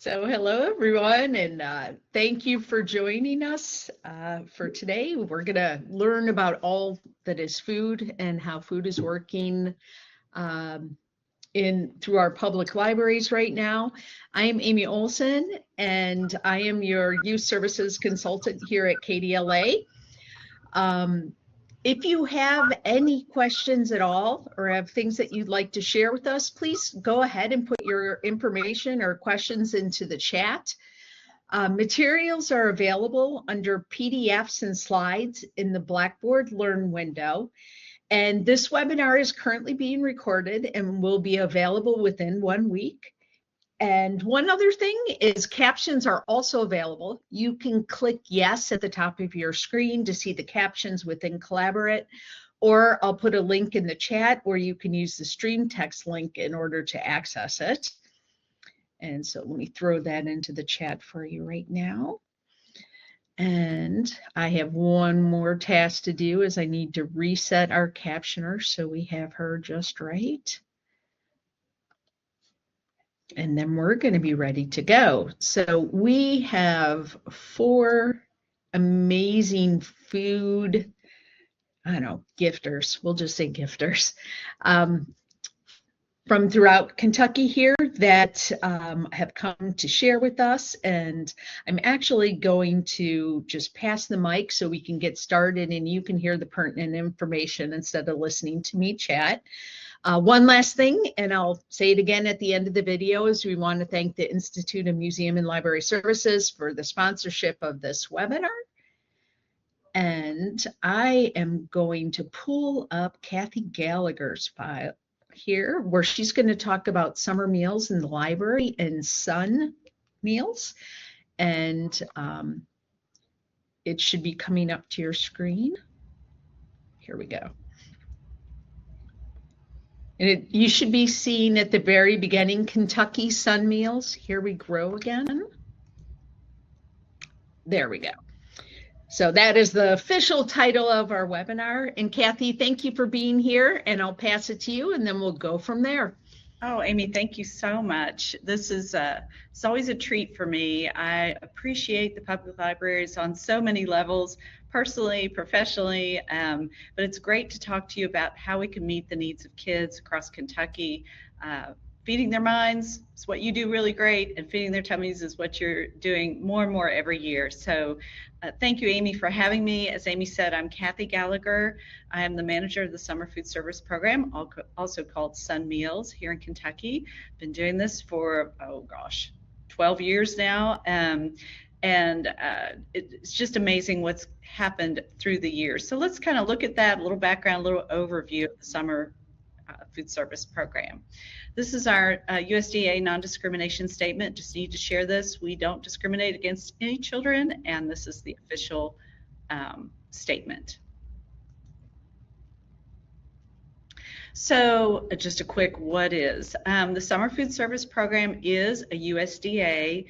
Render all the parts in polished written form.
So hello everyone, and thank you for joining us for today. We're going to learn about all that is food and how food is working through our public libraries right now. I am Amy Olson, and I am your youth services consultant here at KDLA. If you have any questions at all or have things that you'd like to share with us, please go ahead and put your information or questions into the chat. Materials are available under PDFs and slides in the Blackboard Learn window. And this webinar is currently being recorded and will be available within 1 week. And one other thing is captions are also available. You can click yes at the top of your screen to see the captions within Collaborate, or I'll put a link in the chat where you can use the stream text link in order to access it. And so let me throw that into the chat for you right now. And I have one more task to do, is I need to reset our captioner so we have her just right. And then we're going to be ready to go. So we have 4 amazing food, I don't know, gifters. We'll just say gifters from throughout Kentucky here that have come to share with us. And I'm actually going to just pass the mic so we can get started and you can hear the pertinent information instead of listening to me chat. One last thing, and I'll say it again at the end of the video, is we want to thank the Institute of Museum and Library Services for the sponsorship of this webinar. And I am going to pull up Cathy Gallagher's file here, where she's going to talk about summer meals in the library and sun meals. And it should be coming up to your screen. Here we go. And you should be seeing at the very beginning, Kentucky Sun Meals. Here we grow again. There we go. So that is the official title of our webinar. And Cathy, thank you for being here, and I'll pass it to you, and then we'll go from there. Oh, Amy, thank you so much. This is it's always a treat for me. I appreciate the public libraries on so many levels, personally, professionally, but it's great to talk to you about how we can meet the needs of kids across Kentucky. Feeding their minds is what you do really great, and feeding their tummies is what you're doing more and more every year. So thank you, Amy, for having me. As Amy said, I'm Cathy Gallagher. I am the manager of the Summer Food Service Program, also called Sun Meals, here in Kentucky. Been doing this for, 12 years now. It's just amazing what's happened through the years. So let's kind of look at that, a little background, a little overview of the Summer Food Service Program. This is our USDA non-discrimination statement. Just need to share this. We don't discriminate against any children, and this is the official statement. So just a quick what is. The Summer Food Service Program is a USDA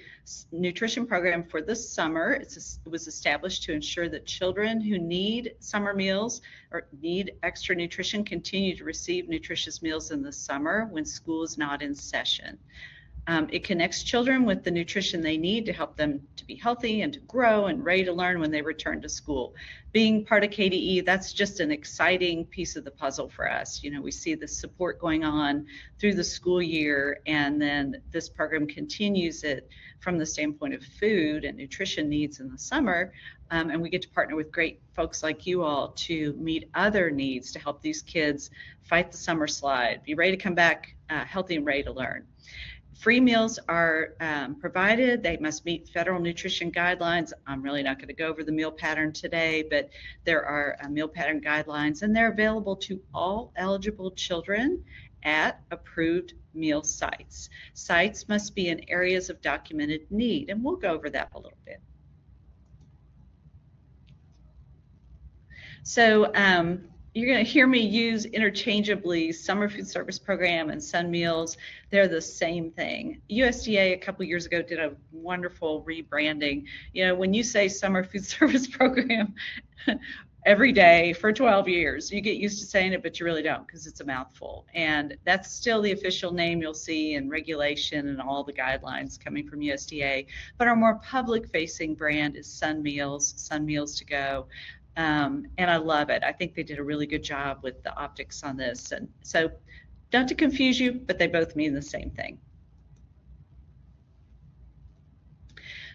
nutrition program for the summer. It was established to ensure that children who need summer meals or need extra nutrition continue to receive nutritious meals in the summer when school is not in session. It connects children with the nutrition they need to help them to be healthy and to grow and ready to learn when they return to school. Being part of KDE, that's just an exciting piece of the puzzle for us. You know, we see the support going on through the school year, and then this program continues it from the standpoint of food and nutrition needs in the summer. And we get to partner with great folks like you all to meet other needs to help these kids fight the summer slide, be ready to come back healthy and ready to learn. Free meals are provided. They must meet federal nutrition guidelines. I'm really not going to go over the meal pattern today, but there are meal pattern guidelines, and they're available to all eligible children at approved meal sites. Sites must be in areas of documented need, and we'll go over that a little bit. So you're going to hear me use interchangeably Summer Food Service Program and Sun Meals. They're the same thing. USDA a couple years ago did a wonderful rebranding. You know, when you say Summer Food Service Program, every day for 12 years. You get used to saying it, but you really don't because it's a mouthful. And that's still the official name you'll see in regulation and all the guidelines coming from USDA. But our more public-facing brand is Sun Meals to Go. And I love it. I think they did a really good job with the optics on this. And so, not to confuse you, but they both mean the same thing.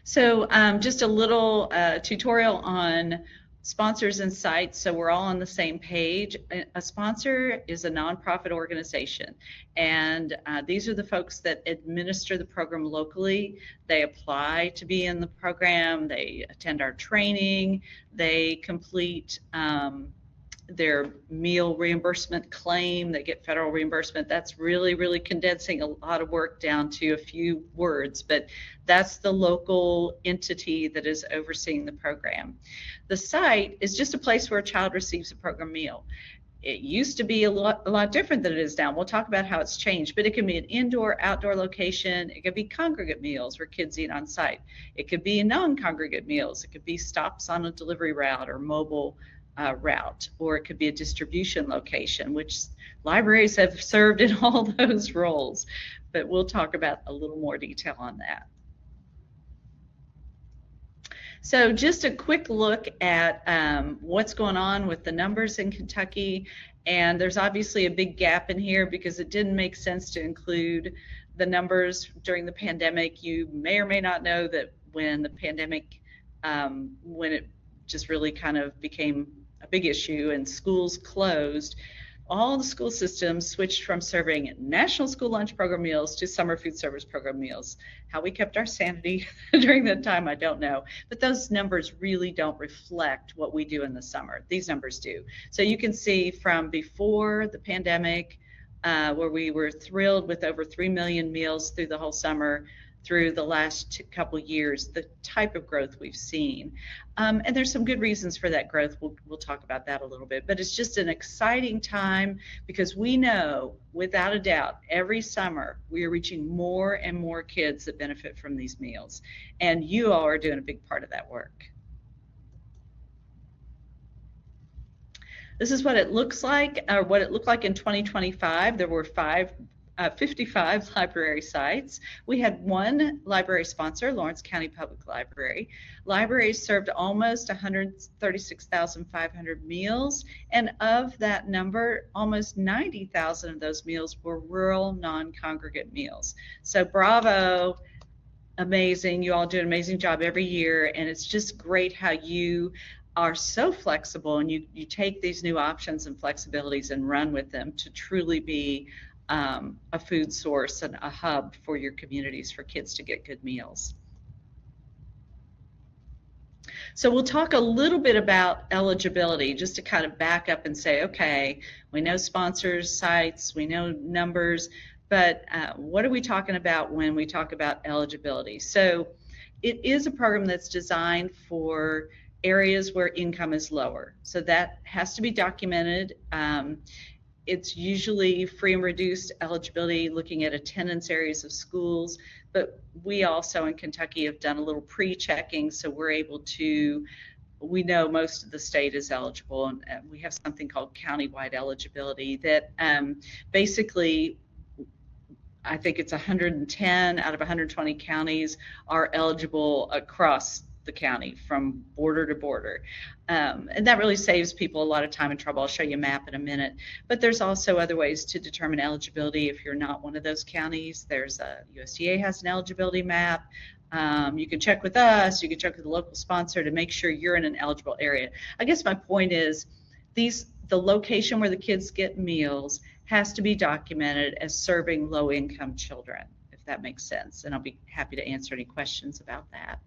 So just a little tutorial on sponsors and sites, so we're all on the same page. A sponsor is a nonprofit organization, and these are the folks that administer the program locally. They apply to be in the program, they attend our training, they complete their meal reimbursement claim, they get federal reimbursement. That's really, really condensing a lot of work down to a few words, but that's the local entity that is overseeing the program. The site is just a place where a child receives a program meal. It used to be a lot different than it is now. We'll talk about how it's changed, but it can be an indoor, outdoor location. It could be congregate meals where kids eat on site. It could be non-congregate meals. It could be stops on a delivery route or mobile route, or it could be a distribution location, which libraries have served in all those roles, but we'll talk about a little more detail on that. So just a quick look at what's going on with the numbers in Kentucky, and there's obviously a big gap in here because it didn't make sense to include the numbers during the pandemic. You may or may not know that when the pandemic, when it just really kind of became a big issue and schools closed, all the school systems switched from serving national school lunch program meals to summer food service program meals. How we kept our sanity during that time, I don't know. But those numbers really don't reflect what we do in the summer. These numbers do. So you can see from before the pandemic, where we were thrilled with over 3 million meals through the whole summer, through the last couple years, the type of growth we've seen. And there's some good reasons for that growth. We'll talk about that a little bit, but it's just an exciting time because we know without a doubt every summer we are reaching more and more kids that benefit from these meals, and you all are doing a big part of that work. This is what it looks like, or what it looked like in 2025. There were 55 library sites. We had one library sponsor, Lawrence County Public Library. Libraries served almost 136,500 meals, and of that number, almost 90,000 of those meals were rural non-congregate meals. So bravo, amazing. You all do an amazing job every year, and it's just great how you are so flexible and you take these new options and flexibilities and run with them to truly be a food source and a hub for your communities for kids to get good meals. So we'll talk a little bit about eligibility, just to kind of back up and say, okay, we know sponsors, sites, we know numbers, but what are we talking about when we talk about eligibility? So it is a program that's designed for areas where income is lower. So that has to be documented. It's usually free and reduced eligibility, looking at attendance areas of schools, but we also in Kentucky have done a little pre-checking, so we're able to, we know most of the state is eligible, and we have something called countywide eligibility that basically, I think it's 110 out of 120 counties are eligible across the county from border to border. And that really saves people a lot of time and trouble. I'll show you a map in a minute. But there's also other ways to determine eligibility if you're not one of those counties. There's USDA has an eligibility map. You can check with us. You can check with the local sponsor to make sure you're in an eligible area. I guess my point is the location where the kids get meals has to be documented as serving low-income children, if that makes sense. And I'll be happy to answer any questions about that.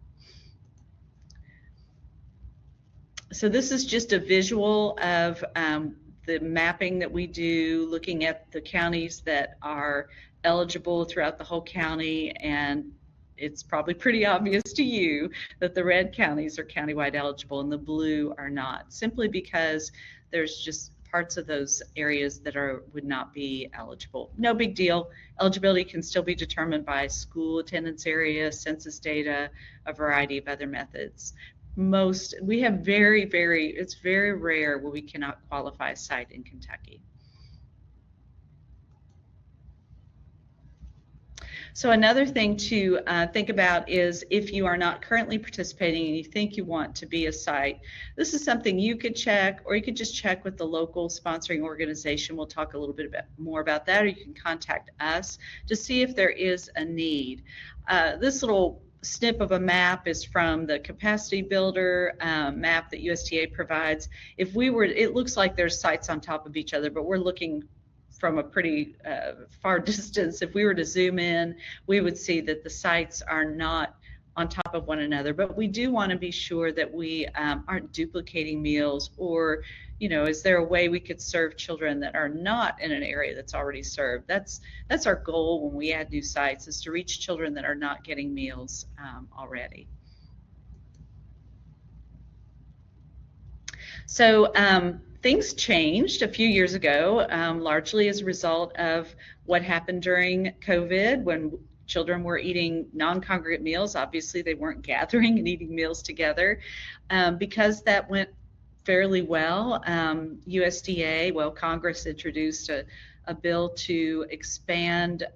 So this is just a visual of the mapping that we do, looking at the counties that are eligible throughout the whole county, and it's probably pretty obvious to you that the red counties are countywide eligible and the blue are not, simply because there's just parts of those areas that would not be eligible. No big deal. Eligibility can still be determined by school attendance area, census data, a variety of other methods. we have it's very rare where we cannot qualify a site in Kentucky. So another thing to think about is if you are not currently participating and you think you want to be a site, this is something you could check, or you could just check with the local sponsoring organization. We'll talk a little bit more about that, or you can contact us to see if there is a need. This little snip of a map is from the capacity builder map that USDA provides. If we were, it looks like there's sites on top of each other, but we're looking from a pretty far distance. If we were to zoom in, we would see that the sites are not on top of one another, but we do want to be sure that we aren't duplicating meals, or, you know, is there a way we could serve children that are not in an area that's already served? That's our goal when we add new sites, is to reach children that are not getting meals already. So things changed a few years ago, largely as a result of what happened during COVID, when children were eating non-congregate meals. Obviously, they weren't gathering and eating meals together. Because that went fairly well, Congress introduced a bill to expand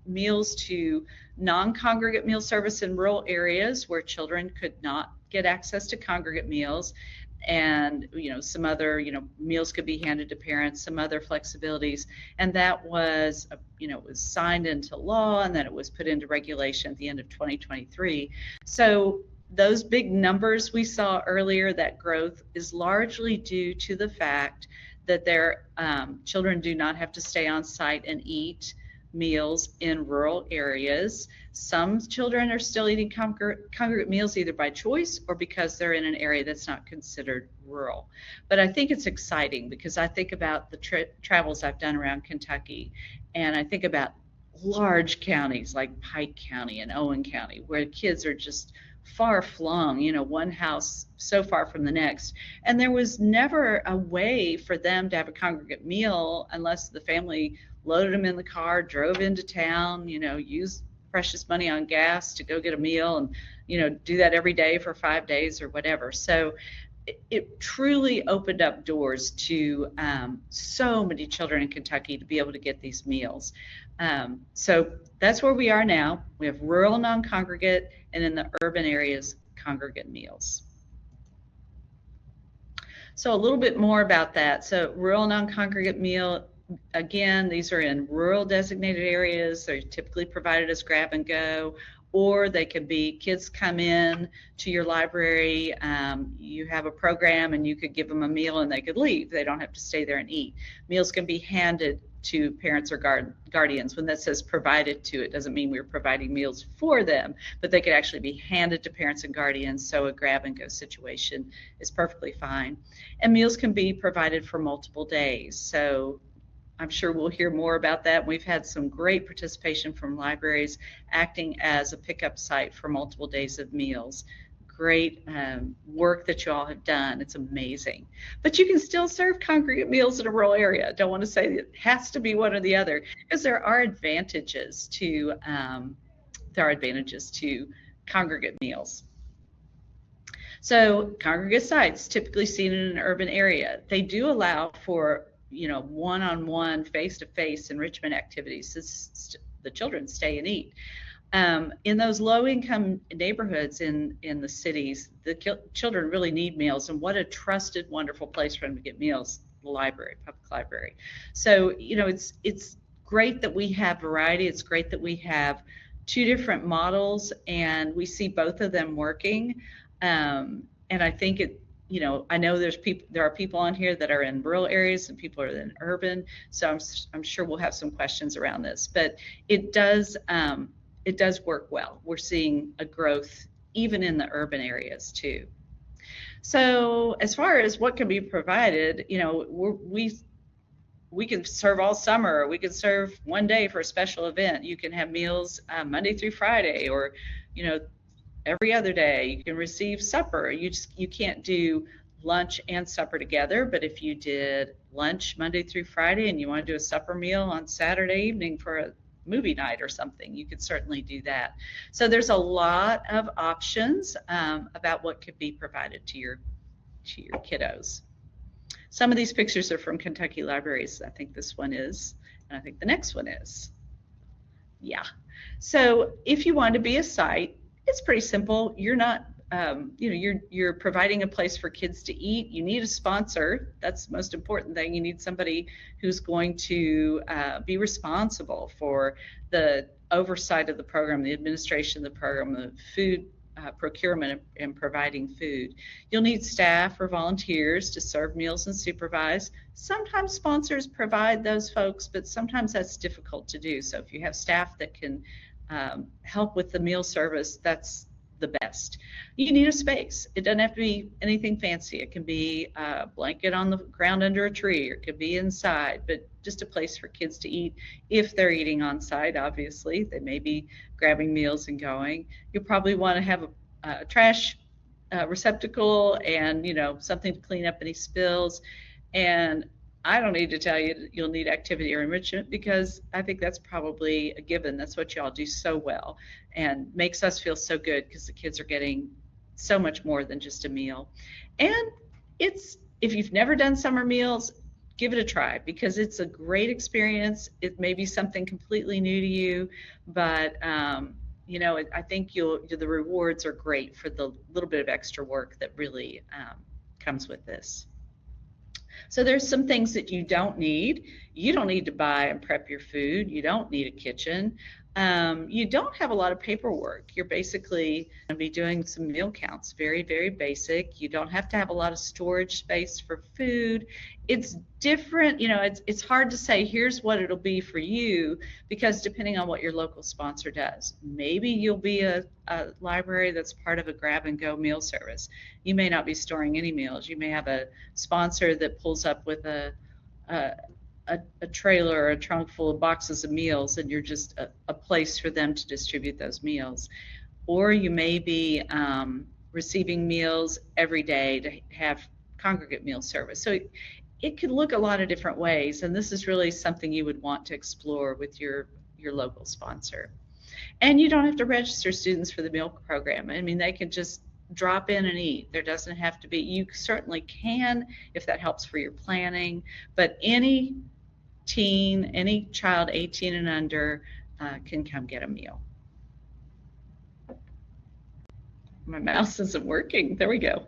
meals to non-congregate meal service in rural areas where children could not get access to congregate meals. And, you know, some other, you know, meals could be handed to parents, some other flexibilities. And that was, you know, it was signed into law, and then it was put into regulation at the end of 2023. So those big numbers we saw earlier, that growth is largely due to the fact that their children do not have to stay on site and eat meals in rural areas. Some children are still eating congregate meals either by choice or because they're in an area that's not considered rural. But I think it's exciting because I think about the travels I've done around Kentucky, and I think about large counties like Pike County and Owen County, where kids are just far flung, you know, one house so far from the next. And there was never a way for them to have a congregate meal unless the family loaded them in the car, drove into town, you know, used precious money on gas to go get a meal, and, you know, do that every day for 5 days or whatever. So it truly opened up doors to so many children in Kentucky to be able to get these meals. So that's where we are now. We have rural non-congregate, and in the urban areas, congregate meals. So a little bit more about that. So rural non-congregate meal, again, these are in rural designated areas. They're typically provided as grab and go, or they could be kids come in to your library, you have a program and you could give them a meal and they could leave. They don't have to stay there and eat. Meals can be handed to parents or guardians. When that says provided to, it doesn't mean we're providing meals for them, but they could actually be handed to parents and guardians, so a grab and go situation is perfectly fine. And meals can be provided for multiple days. So I'm sure we'll hear more about that. We've had some great participation from libraries acting as a pickup site for multiple days of meals. Great work that you all have done. It's amazing. But you can still serve congregate meals in a rural area. I don't want to say it has to be one or the other, because there are advantages to congregate meals. So congregate sites typically seen in an urban area. They do allow for, you know, one-on-one, face-to-face enrichment activities. The children stay and eat. In those low-income neighborhoods in the cities, the children really need meals, and what a trusted, wonderful place for them to get meals, the library, public library. So, you know, it's great that we have variety. It's great that we have two different models, and we see both of them working. And I think you know, I know there are people on here that are in rural areas and people are in urban, so I'm sure we'll have some questions around this. But it does work well. We're seeing a growth even in the urban areas too. So as far as what can be provided, you know, we can serve all summer. We can serve one day for a special event. You can have meals Monday through Friday, or, you know, every other day. You can receive supper. You can't do lunch and supper together, but if you did lunch Monday through Friday and you want to do a supper meal on Saturday evening for movie night or something, you could certainly do that. So there's a lot of options about what could be provided to your kiddos. Some of these pictures are from Kentucky Libraries. I think this one is, and I think the next one is. Yeah. So if you want to be a site, it's pretty simple. You're not, you're providing a place for kids to eat. You need a sponsor. That's the most important thing. You need somebody who's going to be responsible for the oversight of the program, the administration of the program, the food procurement and providing food. You'll need staff or volunteers to serve meals and supervise. Sometimes sponsors provide those folks, but sometimes that's difficult to do. So if you have staff that can help with the meal service, that's the best. You need a space. It doesn't have to be anything fancy. It can be a blanket on the ground under a tree, or it could be inside, but just a place for kids to eat. If they're eating on site, obviously, they may be grabbing meals and going. You'll probably want to have a trash receptacle and, something to clean up any spills. And I don't need to tell you you'll need activity or enrichment, because I think that's probably a given. That's what y'all do so well and makes us feel so good, because the kids are getting so much more than just a meal. And if you've never done summer meals, give it a try, because it's a great experience. It may be something completely new to you, but I think the rewards are great for the little bit of extra work that really comes with this. So there's some things that you don't need. You don't need to buy and prep your food. You don't need a kitchen. You don't have a lot of paperwork. You're basically going to be doing some meal counts, very, very basic. You don't have to have a lot of storage space for food. It's different. It's hard to say here's what it'll be for you, because depending on what your local sponsor does. Maybe you'll be a library that's part of a grab and go meal service. You may not be storing any meals. You may have a sponsor that pulls up with a trailer or a trunk full of boxes of meals, and you're just a place for them to distribute those meals. Or you may be receiving meals every day to have congregate meal service. So it could look a lot of different ways, and this is really something you would want to explore with your local sponsor. And you don't have to register students for the meal program. I mean, they can just drop in and eat. There doesn't have to be. You certainly can if that helps for your planning, but any teen, any child 18 and under can come get a meal. My mouse isn't working. There we go.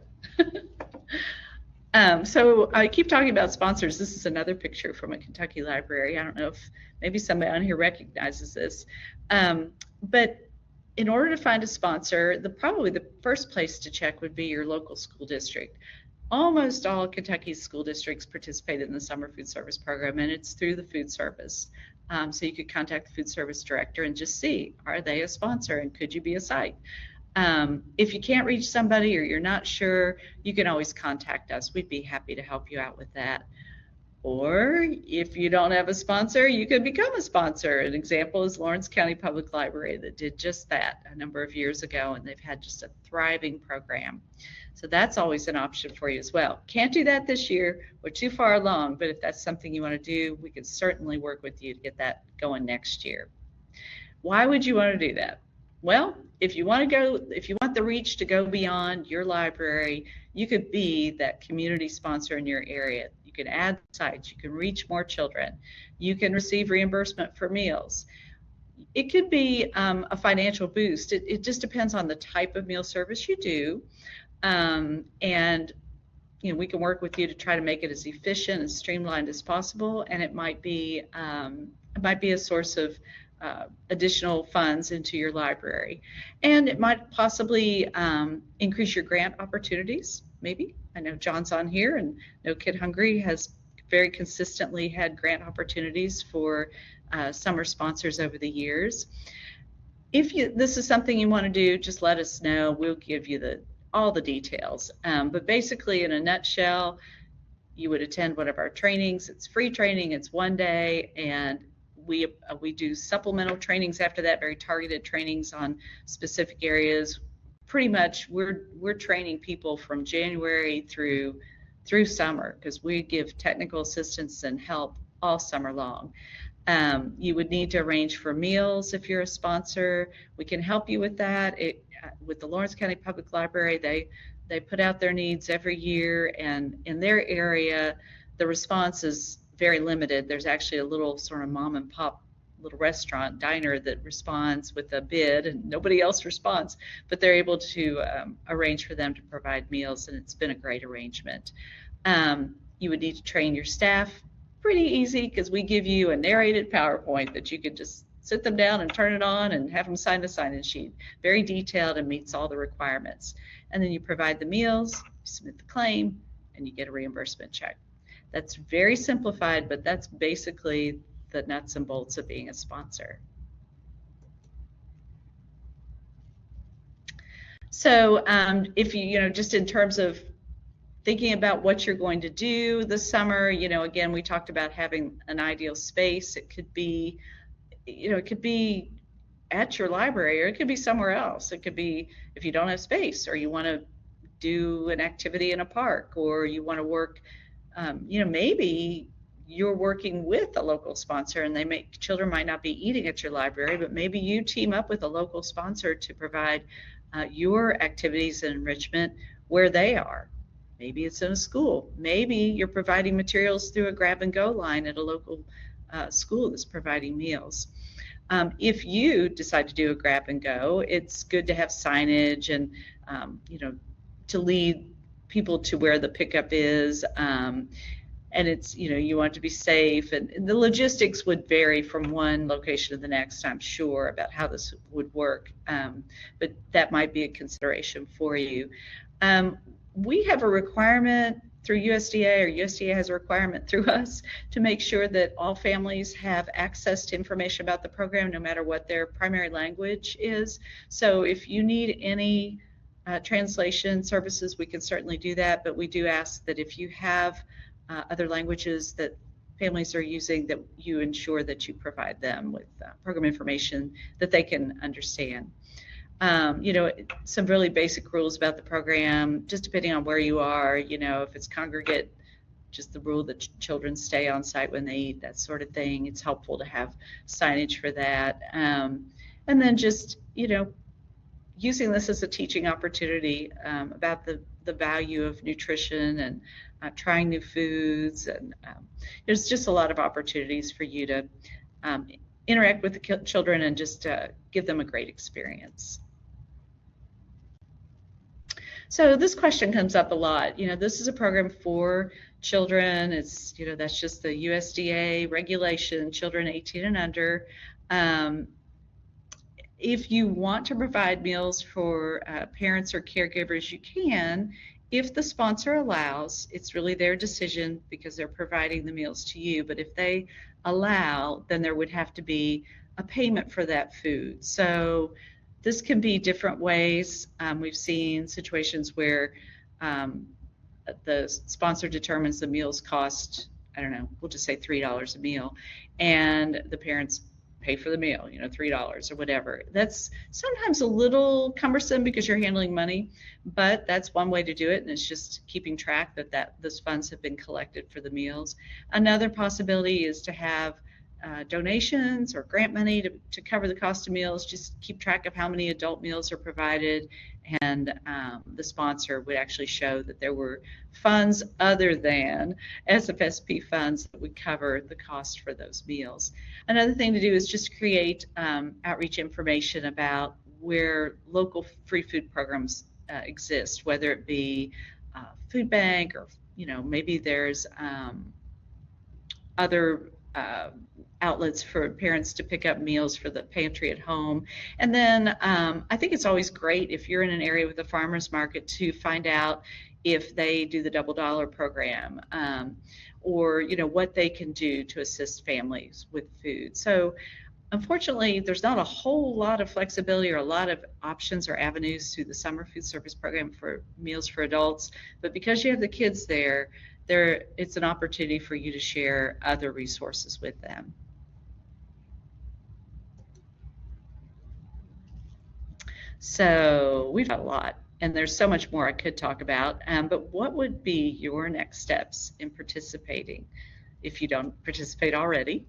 So I keep talking about sponsors. This is another picture from a Kentucky library. I don't know if maybe somebody on here recognizes this. But in order to find a sponsor, probably the first place to check would be your local school district. Almost all Kentucky's school districts participate in the summer food service program, and it's through the food service. So you could contact the food service director and just see, are they a sponsor, and could you be a site? If you can't reach somebody or you're not sure, you can always contact us. We'd be happy to help you out with that. Or if you don't have a sponsor, you could become a sponsor. An example is Lawrence County Public Library that did just that a number of years ago, and they've had just a thriving program. So that's always an option for you as well. Can't do that this year. We're too far along, but if that's something you want to do, we can certainly work with you to get that going next year. Why would you want to do that? Well, if you want the reach to go beyond your library, you could be that community sponsor in your area. You can add sites, you can reach more children, you can receive reimbursement for meals. It could be a financial boost. It just depends on the type of meal service you do. And we can work with you to try to make it as efficient and streamlined as possible, and it might be a source of additional funds into your library, and it might possibly increase your grant opportunities. Maybe I know John's on here, and No Kid Hungry has very consistently had grant opportunities for summer sponsors over the years. If this is something you want to do, just let us know. We'll give you all the details. But basically, in a nutshell, you would attend one of our trainings. It's free training. It's one day, and we do supplemental trainings after that, very targeted trainings on specific areas. Pretty much, we're training people from January through summer, because we give technical assistance and help all summer long. You would need to arrange for meals if you're a sponsor. We can help you with that. With the Lawrence County Public Library, they put out their needs every year, and in their area, the response is very limited. There's actually a little sort of mom and pop little restaurant diner that responds with a bid, and nobody else responds, but they're able to arrange for them to provide meals, and it's been a great arrangement. You would need to train your staff. Pretty easy, because we give you a narrated PowerPoint that you can just sit them down and turn it on and have them sign a sign-in sheet. Very detailed and meets all the requirements. And then you provide the meals, you submit the claim, and you get a reimbursement check. That's very simplified, but that's basically the nuts and bolts of being a sponsor. So if you, just in terms of thinking about what you're going to do this summer, again, we talked about having an ideal space. It could be, it could be at your library, or it could be somewhere else. It could be if you don't have space, or you want to do an activity in a park, or you want to work, maybe you're working with a local sponsor, and children might not be eating at your library, but maybe you team up with a local sponsor to provide your activities and enrichment where they are. Maybe it's in a school. Maybe you're providing materials through a grab-and-go line at a local school that's providing meals. If you decide to do a grab-and-go, it's good to have signage and, to lead people to where the pickup is. And it's, you want it to be safe. And the logistics would vary from one location to the next, I'm sure, about how this would work. But that might be a consideration for you. We have a requirement through USDA, or USDA has a requirement through us, to make sure that all families have access to information about the program, no matter what their primary language is. So if you need any translation services, we can certainly do that, but we do ask that if you have other languages that families are using, that you ensure that you provide them with program information that they can understand. Some really basic rules about the program, just depending on where you are, if it's congregate, just the rule that children stay on site when they eat, that sort of thing. It's helpful to have signage for that. And then just, using this as a teaching opportunity about the value of nutrition and trying new foods. And there's just a lot of opportunities for you to interact with the children and just give them a great experience. So this question comes up a lot. This is a program for children. It's, that's just the USDA regulation, children 18 and under. If you want to provide meals for parents or caregivers, you can. If the sponsor allows, it's really their decision because they're providing the meals to you. But if they allow, then there would have to be a payment for that food. So this can be different ways. We've seen situations where the sponsor determines the meals cost, I don't know, we'll just say $3 a meal, and the parents pay for the meal, $3 or whatever. That's sometimes a little cumbersome because you're handling money, but that's one way to do it, and it's just keeping track that those funds have been collected for the meals. Another possibility is to have donations or grant money to cover the cost of meals. Just keep track of how many adult meals are provided, and the sponsor would actually show that there were funds other than SFSP funds that would cover the cost for those meals. Another thing to do is just create outreach information about where local free food programs exist, whether it be food bank or maybe there's other outlets for parents to pick up meals for the pantry at home. And then I think it's always great if you're in an area with a farmer's market to find out if they do the double dollar program or what they can do to assist families with food. So unfortunately, there's not a whole lot of flexibility or a lot of options or avenues through the summer food service program for meals for adults, but because you have the kids there, it's an opportunity for you to share other resources with them. So we've got a lot, and there's so much more I could talk about, but what would be your next steps in participating if you don't participate already?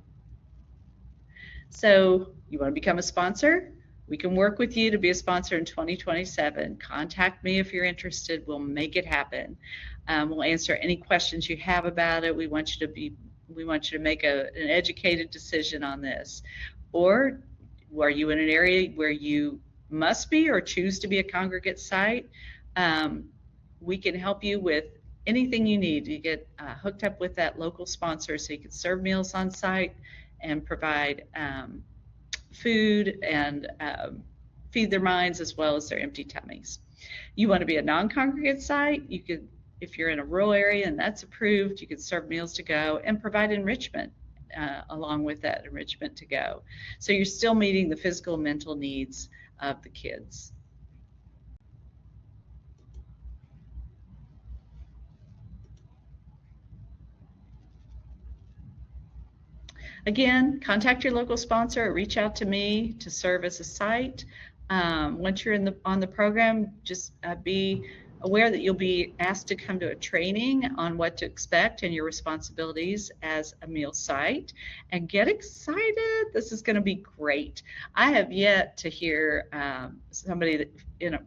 So you want to become a sponsor? We can work with you to be a sponsor in 2027. Contact me if you're interested. We'll make it happen. We'll answer any questions you have about it. We want you to make an educated decision on this. Or are you in an area where you must be or choose to be a congregate site? We can help you with anything you need. You get hooked up with that local sponsor so you can serve meals on site and provide food and feed their minds as well as their empty tummies. You want to be a non-congregate site, you could, if you're in a rural area and that's approved, you could serve meals to go and provide enrichment along with that enrichment to go. So you're still meeting the physical and mental needs of the kids. Again, contact your local sponsor or reach out to me to serve as a site. Once you're on the program, just be aware that you'll be asked to come to a training on what to expect and your responsibilities as a meal site, and get excited. This is going to be great. I have yet to hear somebody that,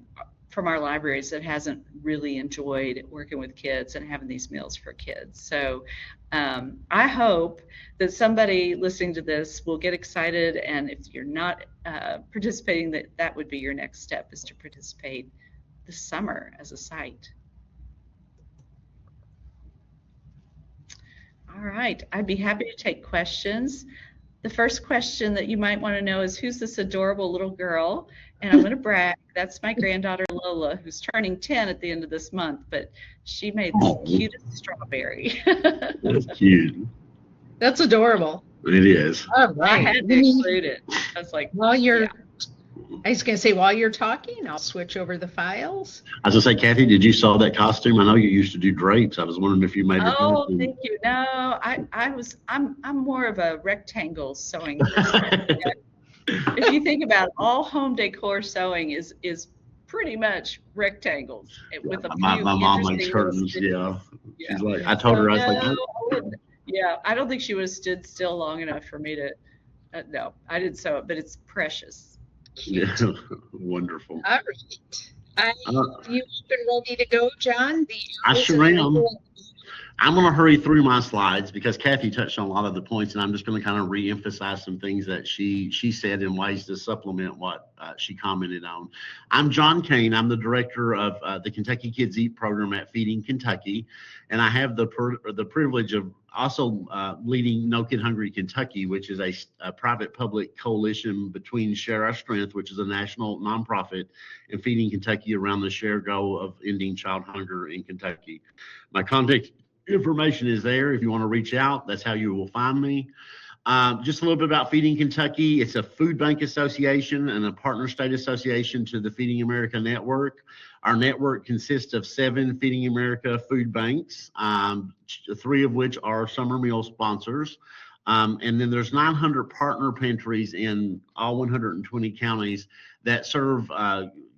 from our libraries that hasn't really enjoyed working with kids and having these meals for kids. So I hope that somebody listening to this will get excited, and if you're not participating, that would be your next step, is to participate this summer as a site. All right, I'd be happy to take questions. The first question that you might want to know is, who's this adorable little girl? And I'm going to brag, that's my granddaughter Lola, who's turning 10 at the end of this month, but she made the cutest strawberry. That's cute. That's adorable. It is. All right. I had to include it. I was like, I was going to say, while you're talking, I'll switch over the files. I was going to say, Kathy, did you sew that costume? I know you used to do drapes. I was wondering if you made it. Oh, thank you. No, I'm more of a rectangle sewing person. If you think about it, all home decor sewing is pretty much rectangles with a few. My mom makes curtains. Yeah. She's like, I told her, I was like, yeah, I don't think she would have stood still long enough for me to. No, I didn't sew it, but it's precious. Yeah, wonderful. All right. You've been ready to go, John? I sure am. I'm going to hurry through my slides because Cathy touched on a lot of the points, and I'm just going to kind of re-emphasize some things that she said in ways to supplement what she commented on. I'm John Cain. I'm the director of the Kentucky Kids Eat program at Feeding Kentucky, and I have the privilege of also leading No Kid Hungry Kentucky, which is a private-public coalition between Share Our Strength, which is a national nonprofit, and Feeding Kentucky around the shared goal of ending child hunger in Kentucky. My contact information is there if you want to reach out. That's how you will find me. Just a little bit about Feeding Kentucky. It's a food bank association and a partner state association to the Feeding America network. Our network consists of 7 Feeding America food banks, 3 of which are summer meal sponsors. And then there's 900 partner pantries in all 120 counties that serve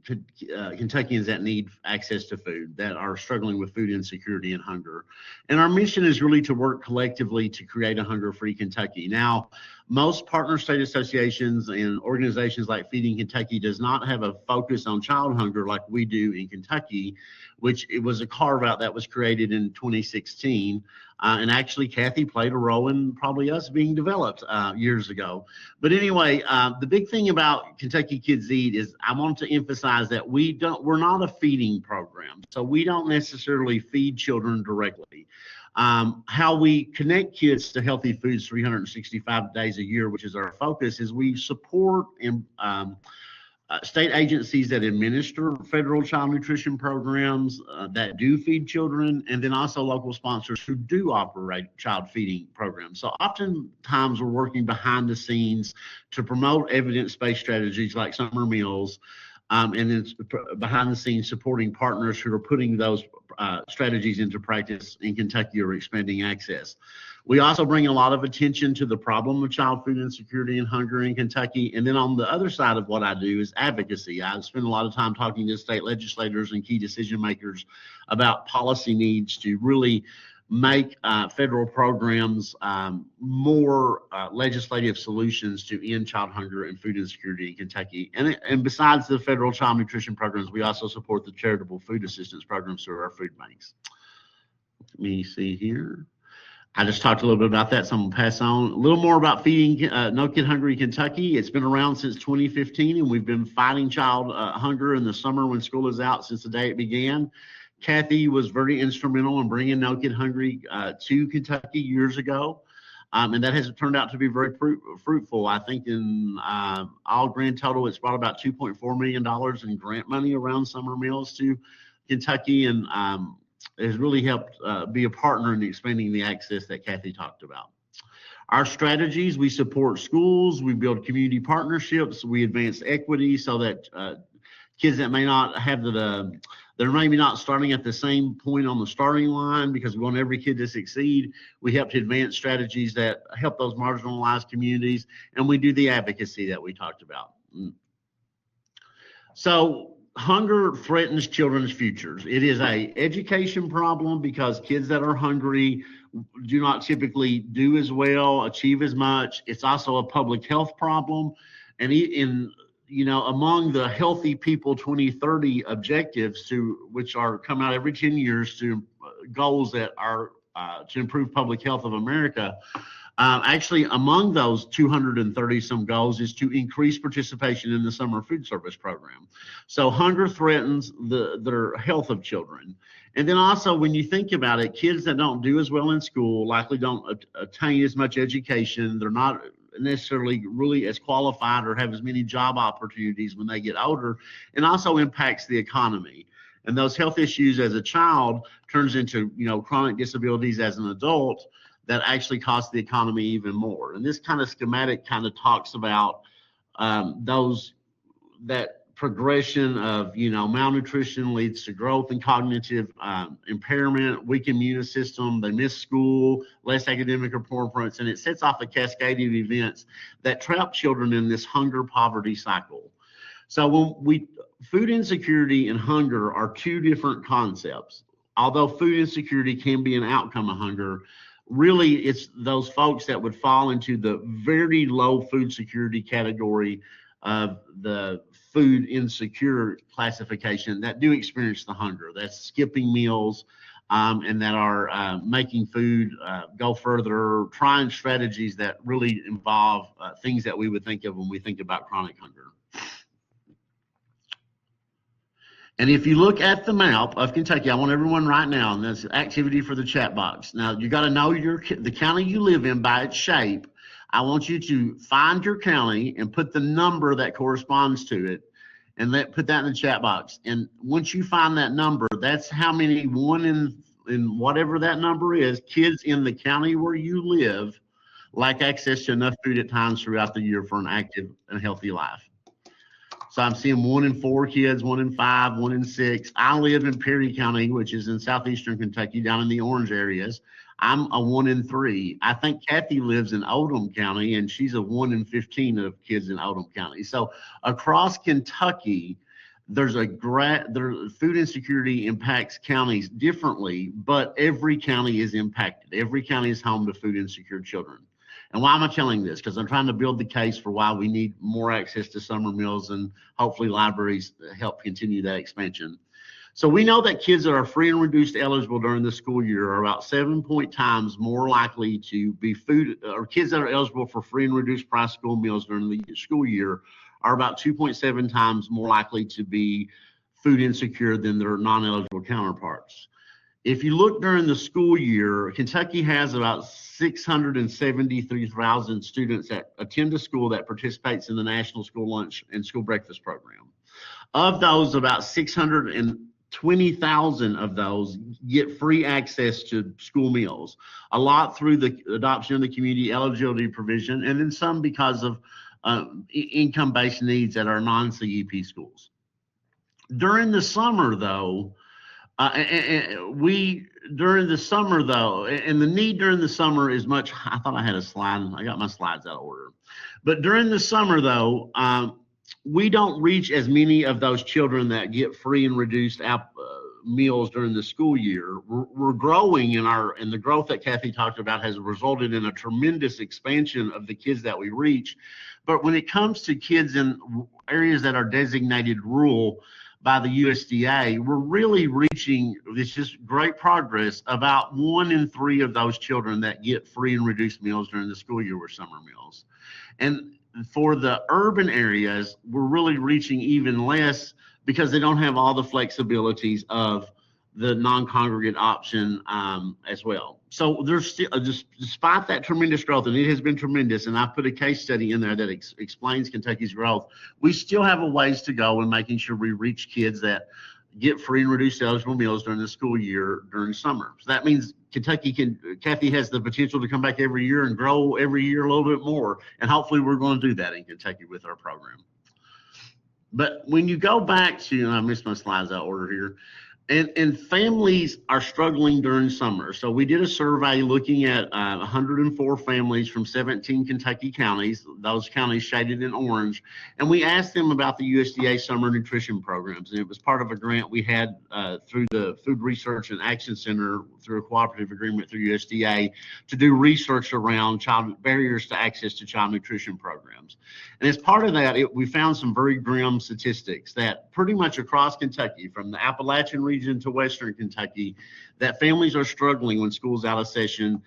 Kentuckians that need access to food, that are struggling with food insecurity and hunger. And our mission is really to work collectively to create a hunger-free Kentucky. Now, most partner state associations and organizations like Feeding Kentucky does not have a focus on child hunger like we do in Kentucky, which it was a carve-out that was created in 2016. And actually, Cathy played a role in probably us being developed years ago. But anyway, the big thing about Kentucky Kids Eat is I want to emphasize that we're not a feeding program. So we don't necessarily feed children directly. How we connect kids to healthy foods 365 days a year, which is our focus, is we support state agencies that administer federal child nutrition programs that do feed children, and then also local sponsors who do operate child feeding programs. So oftentimes we're working behind the scenes to promote evidence-based strategies like summer meals, and then behind the scenes supporting partners who are putting those strategies into practice in Kentucky or expanding access. We also bring a lot of attention to the problem of child food insecurity and hunger in Kentucky. And then on the other side of what I do is advocacy. I spend a lot of time talking to state legislators and key decision makers about policy needs to really make federal programs more legislative solutions to end child hunger and food insecurity in Kentucky. And besides the federal child nutrition programs, we also support the charitable food assistance programs through our food banks. Let me see here. I just talked a little bit about that, so I'm gonna pass on. A little more about feeding No Kid Hungry Kentucky. It's been around since 2015, and we've been fighting child hunger in the summer when school is out since the day it began. Cathy was very instrumental in bringing No Kid Hungry to Kentucky years ago, and that has turned out to be very fruitful. I think in all grand total, it's brought about $2.4 million in grant money around summer meals to Kentucky, and has really helped be a partner in expanding the access that Cathy talked about. Our strategies: we support schools, we build community partnerships, we advance equity so that kids that may not have they're maybe not starting at the same point on the starting line, because we want every kid to succeed. We help to advance strategies that help those marginalized communities, and we do the advocacy that we talked about. So hunger threatens children's futures. It is an education problem because kids that are hungry do not typically do as well, achieve as much. It's also a public health problem. And among the Healthy People 2030 objectives, which are come out every 10 years to goals that are to improve public health of America, actually among those 230 some goals is to increase participation in the summer food service program. So hunger threatens the health of children. And then also, when you think about it, kids that don't do as well in school likely don't attain as much education. They're not necessarily really as qualified or have as many job opportunities when they get older, and also impacts the economy. And those health issues as a child turns into chronic disabilities as an adult that actually cost the economy even more. And this kind of schematic kind of talks about that progression of malnutrition leads to growth and cognitive impairment, weak immune system, they miss school, less academic performance, and it sets off a cascade of events that trap children in this hunger poverty cycle. So food insecurity and hunger are two different concepts. Although food insecurity can be an outcome of hunger, really it's those folks that would fall into the very low food security category of the food insecure classification that do experience the hunger. That's skipping meals and that are making food go further, trying strategies that really involve things that we would think of when we think about chronic hunger. And if you look at the map of Kentucky, I want everyone right now, and that's activity for the chat box. Now, you got to know the county you live in by its shape. I want you to find your county and put the number that corresponds to it, and put that in the chat box. And once you find that number, that's how many, one in whatever that number is, kids in the county where you live lack access to enough food at times throughout the year for an active and healthy life. So I'm seeing 1 in 4 kids, 1 in 5, 1 in 6. I live in Perry County, which is in southeastern Kentucky, down in the orange areas. I'm a 1 in 3. I think Cathy lives in Oldham County, and she's a 1 in 15 of kids in Oldham County. So across Kentucky, there's food insecurity impacts counties differently, but every county is impacted. Every county is home to food insecure children. And why am I telling this? Because I'm trying to build the case for why we need more access to summer meals, and hopefully libraries help continue that expansion. So we know that kids that are free and reduced eligible during the school year are about 7 times more likely to be or kids that are eligible for free and reduced price school meals during the school year are about 2.7 times more likely to be food insecure than their non-eligible counterparts. If you look during the school year, Kentucky has about 673,000 students that attend a school that participates in the National School Lunch and School Breakfast Program. Of those, about 620,000 of those get free access to school meals, a lot through the adoption of the community eligibility provision, and then some because of income-based needs at our non-CEP schools. During the summer, though, and the need during the summer is much. I thought I had a slide. I got my slides out of order. But during the summer, though, we don't reach as many of those children that get free and reduced meals during the school year. We're growing and the growth that Cathy talked about has resulted in a tremendous expansion of the kids that we reach. But when it comes to kids in areas that are designated rural by the USDA, we're really reaching, this is great progress, about 1 in 3 of those children that get free and reduced meals during the school year were summer meals. And for the urban areas, we're really reaching even less because they don't have all the flexibilities of the non-congregate option as well. So there's still, despite that tremendous growth, and it has been tremendous, and I put a case study in there that explains Kentucky's growth, we still have a ways to go in making sure we reach kids that get free and reduced eligible meals during the school year during summer. So that means Cathy has the potential to come back every year and grow every year a little bit more. And hopefully we're going to do that in Kentucky with our program. But when you go back to, and I missed my slides out order here, and families are struggling during summer. So we did a survey looking at 104 families from 17 Kentucky counties, those counties shaded in orange, and we asked them about the USDA summer nutrition programs. And it was part of a grant we had through the Food Research and Action Center through a cooperative agreement through USDA to do research around barriers to access to child nutrition programs. And as part of that, we found some very grim statistics that pretty much across Kentucky, from the Appalachian region to Western Kentucky, that families are struggling when school's out of session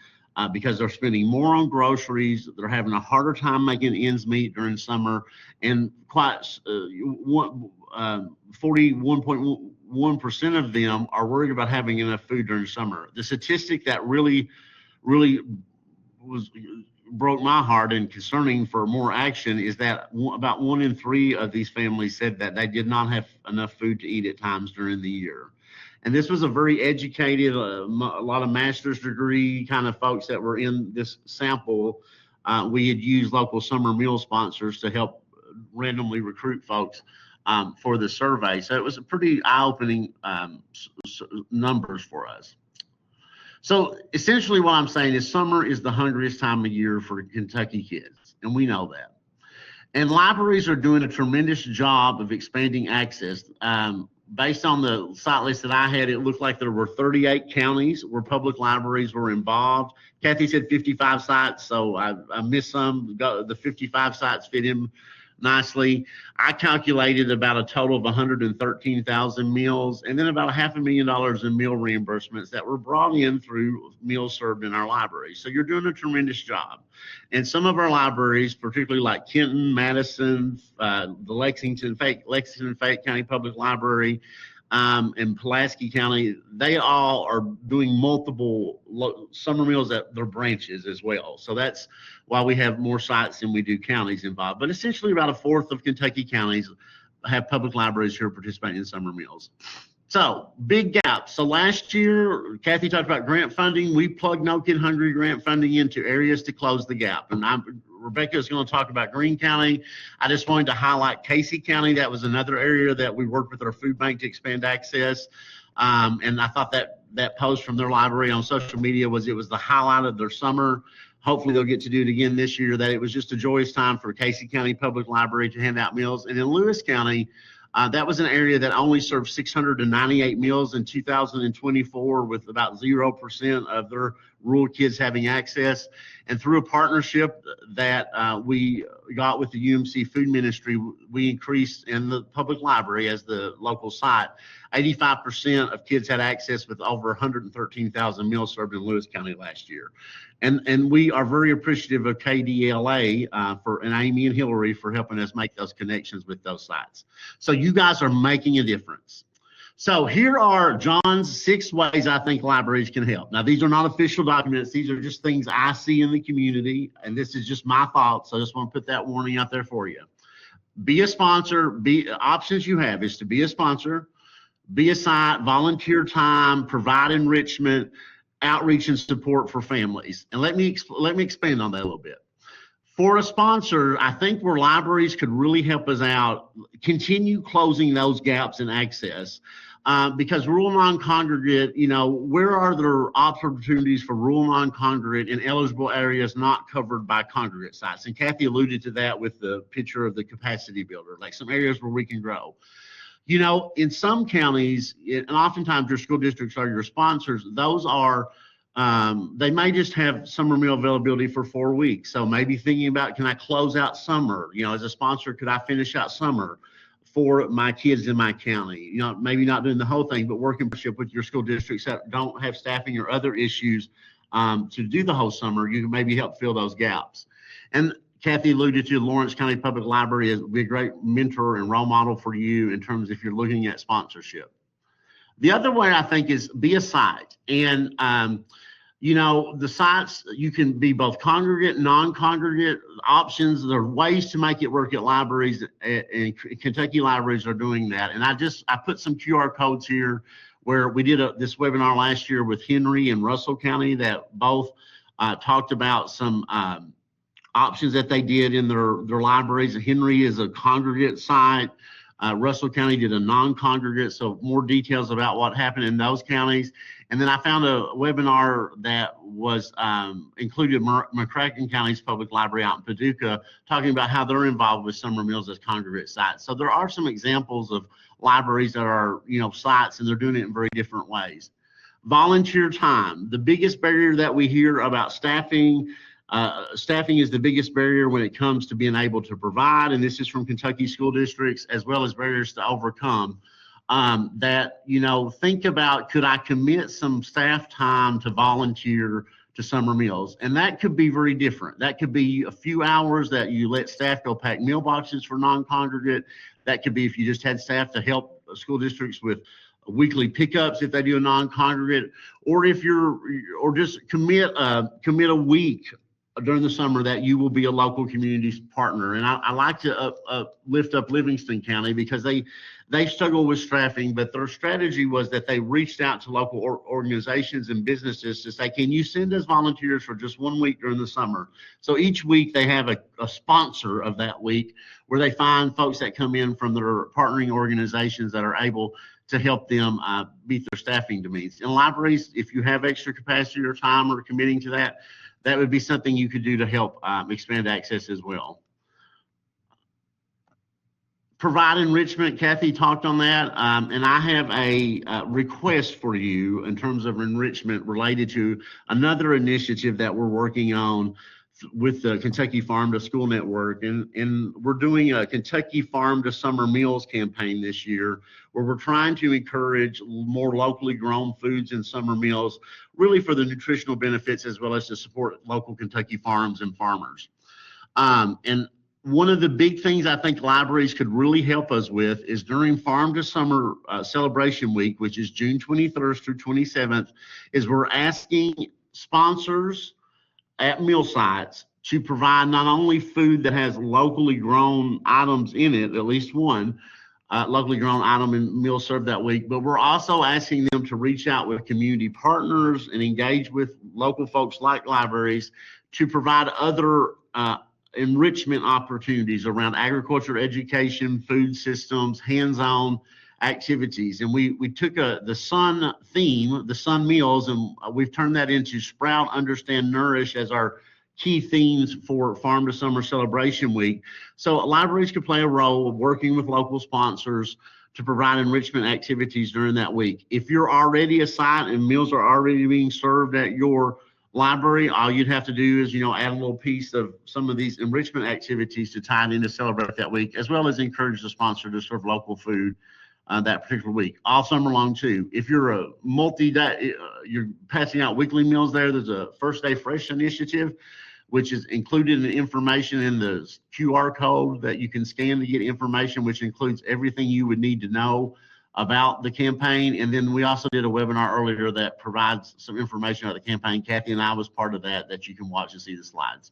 because they're spending more on groceries, they're having a harder time making ends meet during summer, and quite 41.1% of them are worried about having enough food during summer. The statistic that really broke my heart and concerning for more action is that about 1 in 3 of these families said that they did not have enough food to eat at times during the year. And this was a very educated, a lot of master's degree kind of folks that were in this sample. We had used local summer meal sponsors to help randomly recruit folks for the survey. So it was a pretty eye-opening numbers for us. So essentially what I'm saying is summer is the hungriest time of year for Kentucky kids, and we know that. And libraries are doing a tremendous job of expanding access. Based on the site list that I had, it looked like there were 38 counties where public libraries were involved. Cathy said 55 sites, so I missed some. The 55 sites fit in nicely. I calculated about a total of 113,000 meals, and then about $500,000 in meal reimbursements that were brought in through meals served in our libraries. So you're doing a tremendous job. And some of our libraries, particularly like Kenton, Madison, the Lexington Fayette County Public Library, and Pulaski County, they all are doing multiple summer meals at their branches as well. So that's why we have more sites than we do counties involved. But essentially about 1/4 of Kentucky counties have public libraries who are participating in summer meals. So big gap. So last year, Cathy talked about grant funding. We plugged No Kid Hungry grant funding into areas to close the gap. And Rebecca is going to talk about Greene County. I just wanted to highlight Casey County. That was another area that we worked with our food bank to expand access. And I thought that post from their library on social media was the highlight of their summer. Hopefully they'll get to do it again this year, that it was just a joyous time for Casey County Public Library to hand out meals. And in Lewis County, that was an area that only served 698 meals in 2024 with about 0% of their rural kids having access. And through a partnership that we got with the UMC Food Ministry, we increased in the public library as the local site. 85% of kids had access with over 113,000 meals served in Lewis County last year. And we are very appreciative of KDLA and Amy and Hillary for helping us make those connections with those sites. So you guys are making a difference. So here are John's 6 ways I think libraries can help. Now, these are not official documents. These are just things I see in the community, and this is just my thoughts. So I just want to put that warning out there for you. Be a sponsor. Options you have is to be a sponsor, be a site, volunteer time, provide enrichment, outreach and support for families. And let me expand on that a little bit. For a sponsor, I think where libraries could really help us out, continue closing those gaps in access. Because rural non-congregate, where are there opportunities for rural non-congregate in eligible areas not covered by congregate sites? And Cathy alluded to that with the picture of the capacity builder, like some areas where we can grow. You know, in some counties, and oftentimes your school districts are your sponsors, those are, they may just have summer meal availability for 4 weeks. So maybe thinking about, can I close out summer? You know, as a sponsor, could I finish out summer for my kids in my county? You know, maybe not doing the whole thing, but working with your school districts that don't have staffing or other issues to do the whole summer. You can maybe help fill those gaps. And Cathy alluded to Lawrence County Public Library as be a great mentor and role model for you in terms if you're looking at sponsorship. The other way I think is be a site. And, you know, the sites, you can be both congregate, non-congregate options. There are ways to make it work at libraries, and Kentucky libraries are doing that. And I put some QR codes here where we did this webinar last year with Henry and Russell County that both talked about some options that they did in their libraries. Henry is a congregate site. Russell County did a non-congregate, so more details about what happened in those counties. And then I found a webinar that was included McCracken County's public library out in Paducah, talking about how they're involved with summer meals as congregate sites. So there are some examples of libraries that are, you know, sites, and they're doing it in very different ways. Volunteer time, the biggest barrier that we hear about staffing. Staffing is the biggest barrier when it comes to being able to provide, and this is from Kentucky school districts, as well as barriers to overcome. That, you know, think about, could I commit some staff time to volunteer to summer meals? And that could be very different. That could be a few hours that you let staff go pack meal boxes for non-congregate. That could be if you just had staff to help school districts with weekly pickups if they do a non-congregate, or if or just commit a week during the summer that you will be a local community partner. And I like to lift up Livingston County because they struggle with staffing, but their strategy was that they reached out to local organizations and businesses to say, can you send us volunteers for just 1 week during the summer? So each week they have a sponsor of that week where they find folks that come in from their partnering organizations that are able to help them meet their staffing needs. In libraries, if you have extra capacity or time or committing to that, that would be something you could do to help expand access as well. Provide enrichment, Cathy talked on that, and I have a request for you in terms of enrichment related to another initiative that we're working on with the Kentucky Farm to School Network, and we're doing a Kentucky Farm to Summer Meals campaign this year, where we're trying to encourage more locally grown foods and summer meals, really for the nutritional benefits as well as to support local Kentucky farms and farmers. And one of the big things I think libraries could really help us with is during Farm to Summer Celebration Week, which is June 23rd through 27th, is we're asking sponsors at meal sites to provide not only food that has locally grown items in it, at least one locally grown item and meal served that week, but we're also asking them to reach out with community partners and engage with local folks like libraries to provide other enrichment opportunities around agriculture, education, food systems, hands-on activities. And we took the sun theme, the sun meals, and we've turned that into Sprout, Understand, Nourish as our key themes for Farm to Summer Celebration Week. So libraries could play a role of working with local sponsors to provide enrichment activities during that week. If you're already a site and meals are already being served at your library, all you'd have to do is, you know, add a little piece of some of these enrichment activities to tie it in to celebrate that week, as well as encourage the sponsor to serve local food that particular week, all summer long too. If you're a multi-day, you're passing out weekly meals there's a First Day Fresh initiative, which is included in the information in the QR code that you can scan to get information, which includes everything you would need to know about the campaign. And then we also did a webinar earlier that provides some information about the campaign. Cathy and I was part of that you can watch and see the slides.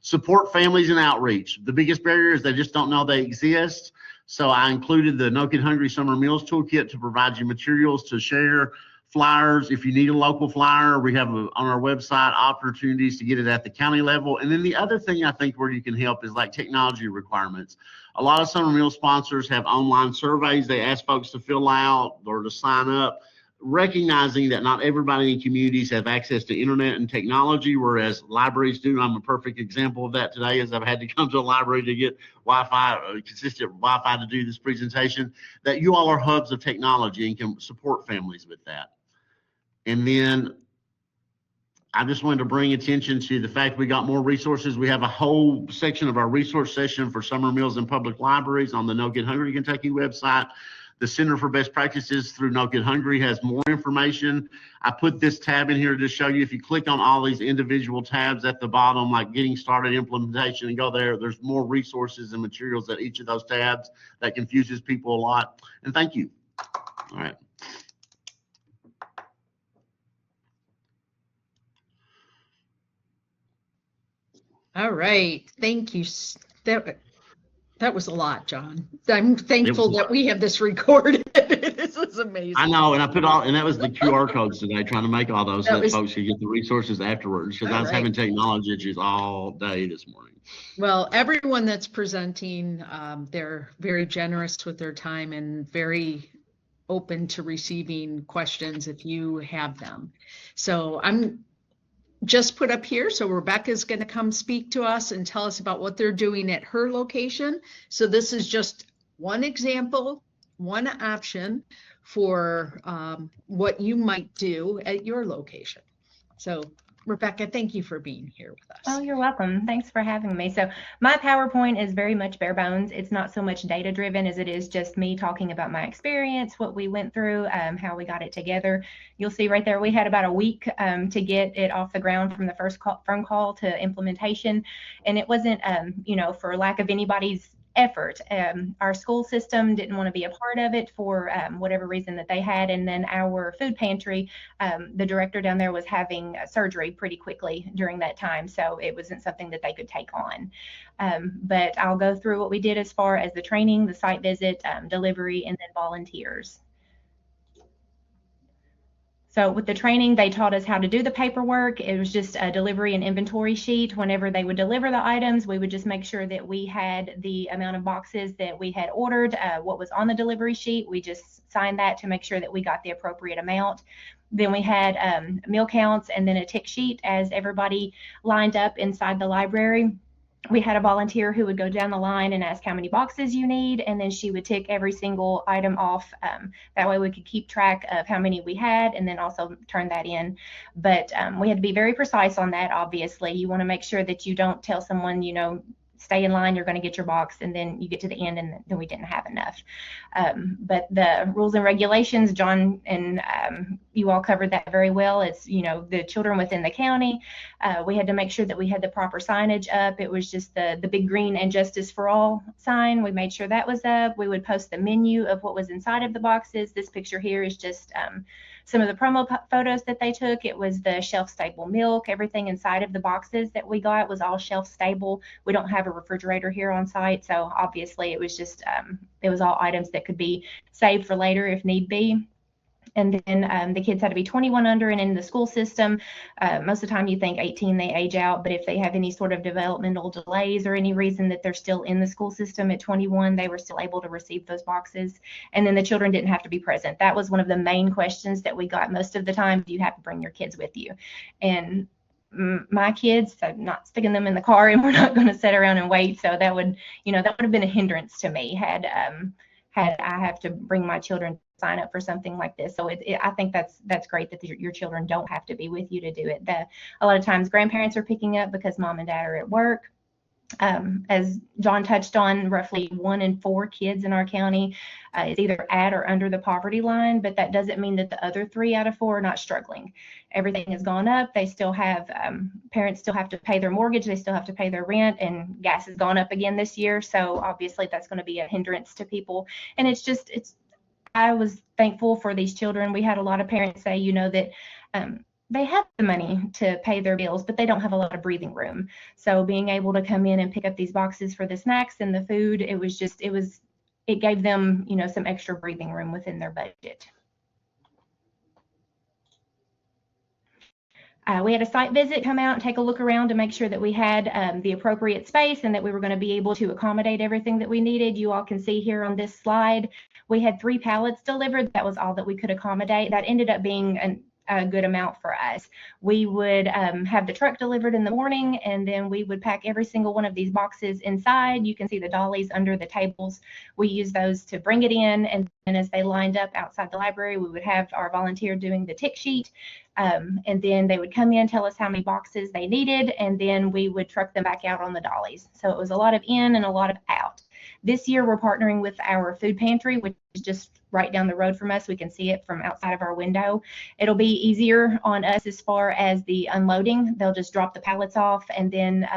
Support families and outreach. The biggest barrier is they just don't know they exist. So I included the No Kid Hungry Summer Meals Toolkit to provide you materials to share, flyers. If you need a local flyer, we have on our website opportunities to get it at the county level. And then the other thing I think where you can help is like technology requirements. A lot of summer meal sponsors have online surveys they ask folks to fill out or to sign up. recognizing that not everybody in communities have access to internet and technology, whereas libraries do. I'm a perfect example of that today, as I've had to come to a library to get Wi-Fi, consistent Wi-Fi to do this presentation, that you all are hubs of technology and can support families with that. And then I just wanted to bring attention to the fact we got more resources. We have a whole section of our resource session for summer meals in public libraries on the No Get Hungry Kentucky website. The Center for Best Practices through No Get Hungry has more information. I put this tab in here to show you. If you click on all these individual tabs at the bottom, like getting started, implementation, and go there, there's more resources and materials at each of those tabs. That confuses people a lot. And thank you. All right. All right. Thank you. That was a lot, John. I'm thankful that we have this recorded. This is amazing. I know, and I put all, and that was the QR codes today, trying to make all those so that folks could get the resources afterwards, because I was having technology issues all day this morning. Well, everyone that's presenting, they're very generous with their time and very open to receiving questions if you have them. So I'm just put up here. So Rebecca's going to come speak to us and tell us about what they're doing at her location. So this is just one example, one option for what you might do at your location. So Rebecca, thank you for being here with us. Oh, you're welcome. Thanks for having me. So my PowerPoint is very much bare bones. It's not so much data driven as it is just me talking about my experience, what we went through, how we got it together. You'll see right there, we had about a week to get it off the ground from the first phone call to implementation. And it wasn't, you know, for lack of anybody's effort. Our school system didn't want to be a part of it for whatever reason that they had. And then our food pantry, the director down there was having surgery pretty quickly during that time. So it wasn't something that they could take on. But I'll go through what we did as far as the training, the site visit, delivery, and then volunteers. So with the training, they taught us how to do the paperwork. It was just a delivery and inventory sheet. Whenever they would deliver the items, we would just make sure that we had the amount of boxes that we had ordered, what was on the delivery sheet. We just signed that to make sure that we got the appropriate amount. Then we had meal counts and then a tick sheet as everybody lined up inside the library. We had a volunteer who would go down the line and ask how many boxes you need, and then she would tick every single item off. That way we could keep track of how many we had and then also turn that in. But we had to be very precise on that, obviously. You want to make sure that you don't tell someone, you know, stay in line, you're going to get your box, and then you get to the end and then we didn't have enough. But the rules and regulations, John and you all covered that very well. It's, you know, the children within the county. We had to make sure that we had the proper signage up. It was just the big green and Justice for All sign. We made sure that was up. We would post the menu of what was inside of the boxes. This picture here is just some of the promo photos that they took. It was the shelf stable milk. Everything inside of the boxes that we got was all shelf stable. We don't have a refrigerator here on site, so obviously it was just it was all items that could be saved for later if need be. And then the kids had to be 21 under and in the school system. Most of the time you think 18, they age out, but if they have any sort of developmental delays or any reason that they're still in the school system at 21, they were still able to receive those boxes. And then the children didn't have to be present. That was one of the main questions that we got most of the time. Do you have to bring your kids with you? And my kids, I'm not sticking them in the car and we're not going to sit around and wait. So that would, you know, that would have been a hindrance to me had I have to bring my children to sign up for something like this. So I think that's great that your children don't have to be with you to do it. A lot of times grandparents are picking up because mom and dad are at work. As John touched on, roughly 1 in 4 kids in our county is either at or under the poverty line, but that doesn't mean that the other 3 out of 4 are not struggling. Everything has gone up. They still have, parents still have to pay their mortgage. They still have to pay their rent, and gas has gone up again this year. So obviously that's going to be a hindrance to people. And I was thankful for these children. We had a lot of parents say, you know, that they have the money to pay their bills, but they don't have a lot of breathing room. So being able to come in and pick up these boxes for the snacks and the food, it gave them, you know, some extra breathing room within their budget. We had a site visit come out and take a look around to make sure that we had the appropriate space and that we were going to be able to accommodate everything that we needed. You all can see here on this slide, we had 3 pallets delivered. That was all that we could accommodate. That ended up being a good amount for us. We would have the truck delivered in the morning, and then we would pack every single one of these boxes inside. You can see the dollies under the tables. We use those to bring it in, and then as they lined up outside the library, we would have our volunteer doing the tick sheet, and then they would come in, tell us how many boxes they needed, and then we would truck them back out on the dollies. So it was a lot of in and a lot of out. This year, we're partnering with our food pantry, which is just right down the road from us. We can see it from outside of our window. It'll be easier on us as far as the unloading. They'll just drop the pallets off, and then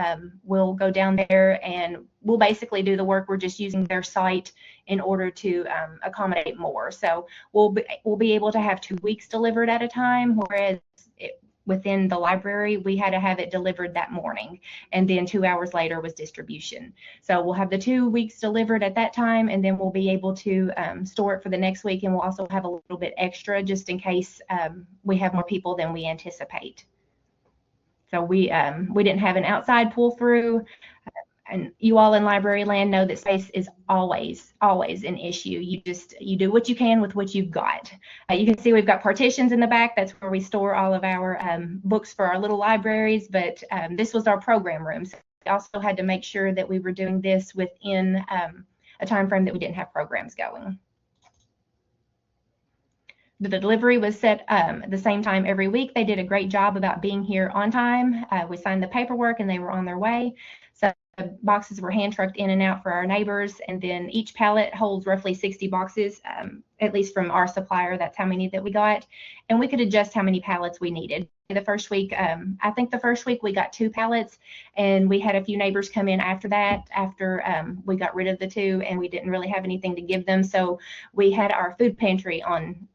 we'll go down there and we'll basically do the work. We're just using their site in order to accommodate more. So we'll be able to have 2 weeks delivered at a time, whereas within the library, we had to have it delivered that morning, and then 2 hours later was distribution. So we'll have the 2 weeks delivered at that time, and then we'll be able to store it for the next week, and we'll also have a little bit extra just in case we have more people than we anticipate. So we didn't have an outside pull through. And you all in library land know that space is always an issue. You do what you can with what you've got. You can see we've got partitions in the back. That's where we store all of our books for our little libraries, but this was our program room. So we also had to make sure that we were doing this within a time frame that we didn't have programs going. The delivery was set at the same time every week. They did a great job about being here on time. We signed the paperwork and they were on their way. So the boxes were hand trucked in and out for our neighbors, and then each pallet holds roughly 60 boxes, at least from our supplier. That's how many that we got, and we could adjust how many pallets we needed. The first week, I think the first week we got 2 pallets, and we had a few neighbors come in after that, after we got rid of the 2 and we didn't really have anything to give them. So we had our food pantry on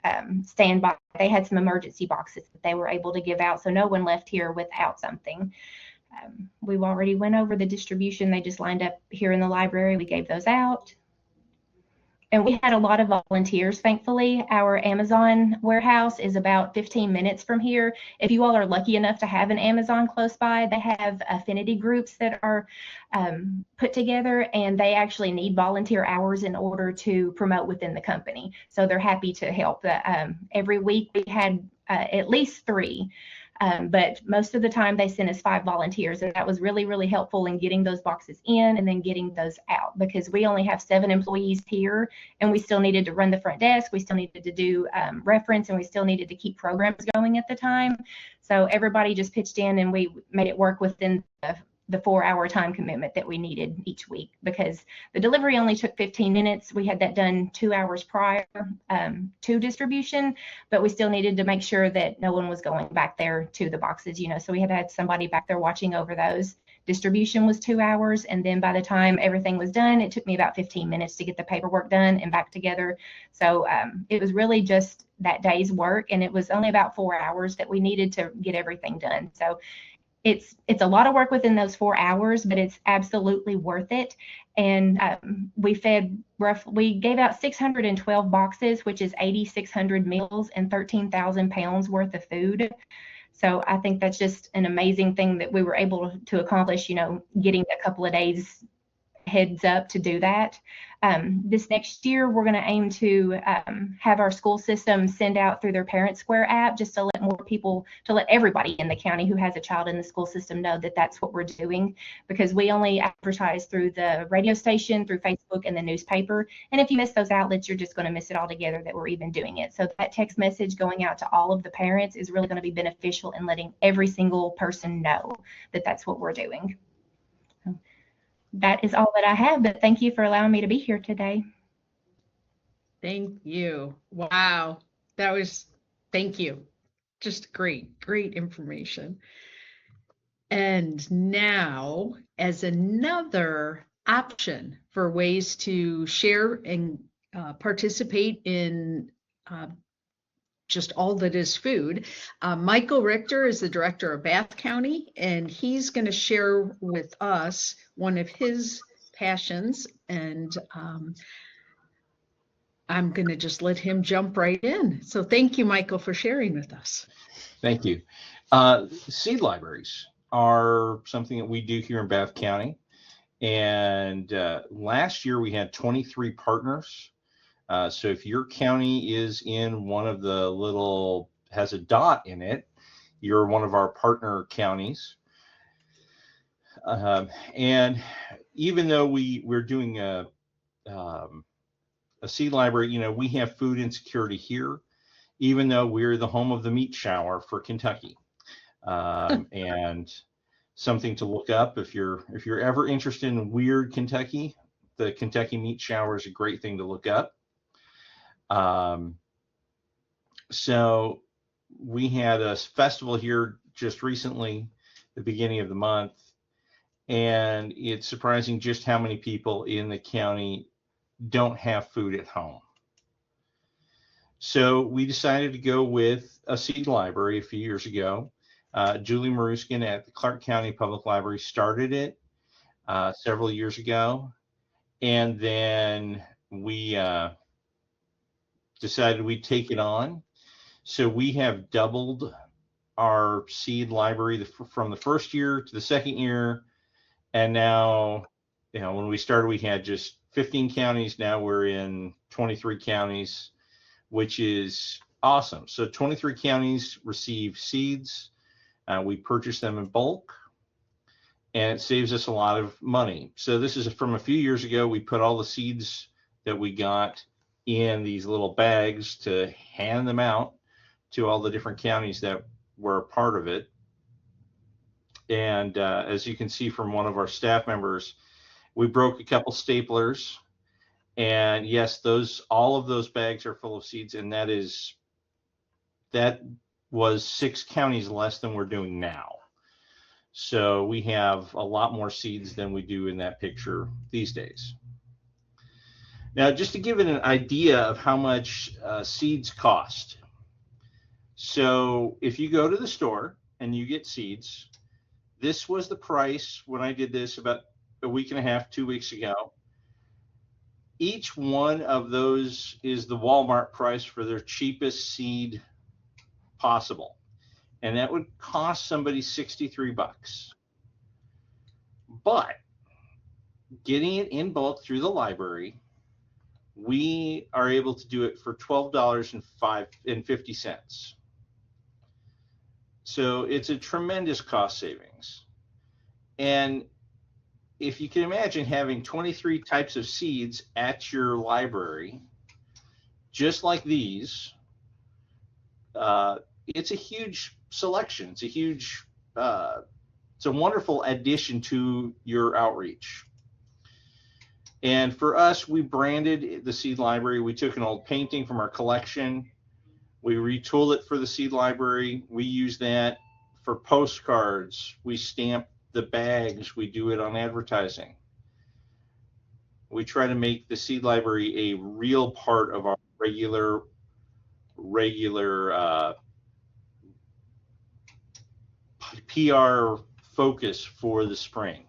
standby. They had some emergency boxes that they were able to give out, so no one left here without something. We've already went over the distribution. They just lined up here in the library. We gave those out. And we had a lot of volunteers, thankfully. Our Amazon warehouse is about 15 minutes from here. If you all are lucky enough to have an Amazon close by, they have affinity groups that are put together, and they actually need volunteer hours in order to promote within the company. So they're happy to help. Every week we had at least 3. But most of the time they sent us 5 volunteers, and that was really, really helpful in getting those boxes in and then getting those out, because we only have 7 employees here, and we still needed to run the front desk. We still needed to do reference, and we still needed to keep programs going at the time. So everybody just pitched in, and we made it work within the 4-hour time commitment that we needed each week, because the delivery only took 15 minutes. We had that done 2 hours prior to distribution, but we still needed to make sure that no one was going back there to the boxes, so we had somebody back there watching over those. Distribution was 2 hours, and then by the time everything was done, it took me about 15 minutes to get the paperwork done and back together. So it was really just that day's work, and it was only about 4 hours that we needed to get everything done. So it's a lot of work within those 4 hours, but it's absolutely worth it. And we gave out 612 boxes, which is 8,600 meals and 13,000 pounds worth of food. So I think that's just an amazing thing that we were able to accomplish, getting a couple of days heads up to do that. This next year, we're going to aim to have our school system send out through their Parent Square app, just to let everybody in the county who has a child in the school system know that that's what we're doing, because we only advertise through the radio station, through Facebook, and the newspaper. And if you miss those outlets, you're just going to miss it altogether that we're even doing it. So that text message going out to all of the parents is really going to be beneficial in letting every single person know that that's what we're doing. That is all that I have, but thank you for allowing me to be here today. Thank you. Wow. Thank you. Just great information. And now, as another option for ways to share and participate in just all that is food, Michael Richter is the director of Bath County, and he's going to share with us one of his passions. And I'm going to just let him jump right in. So thank you, Michael, for sharing with us. Thank you. Seed libraries are something that we do here in Bath County. And last year we had 23 partners. So if your county is in one of the little, has a dot in it, you're one of our partner counties. And even though we're doing a seed library, you know, we have food insecurity here, even though we're the home of the meat shower for Kentucky. And something to look up if you're ever interested in weird Kentucky, the Kentucky meat shower is a great thing to look up. So we had a festival here just recently, the beginning of the month, and it's surprising just how many people in the county don't have food at home. So we decided to go with a seed library a few years ago. Julie Maruskin at the Clark County Public Library started it several years ago. And then we decided we'd take it on. So we have doubled our seed library from the first year to the second year. And now, you know, when we started, we had just 15 counties. Now we're in 23 counties, which is awesome. So 23 counties receive seeds. We purchase them in bulk, and it saves us a lot of money. So this is from a few years ago. We put all the seeds that we got in these little bags to hand them out to all the different counties that were a part of it. And as you can see from one of our staff members, we broke a couple staplers. And yes, all of those bags are full of seeds, and that was 6 counties less than we're doing now. So we have a lot more seeds than we do in that picture these days. Now, just to give it an idea of how much seeds cost. So if you go to the store and you get seeds, this was the price when I did this about a week and a half, 2 weeks ago. Each one of those is the Walmart price for their cheapest seed possible. And that would cost somebody $63. But getting it in bulk through the library, we are able to do it for $12.50. So it's a tremendous cost savings. And if you can imagine having 23 types of seeds at your library, just like these, it's a huge selection. It's a huge, it's a wonderful addition to your outreach. And for us, we branded the seed library. We took an old painting from our collection. We retooled it for the seed library. We use that for postcards. We stamp the bags. We do it on advertising. We try to make the seed library a real part of our regular PR focus for the spring.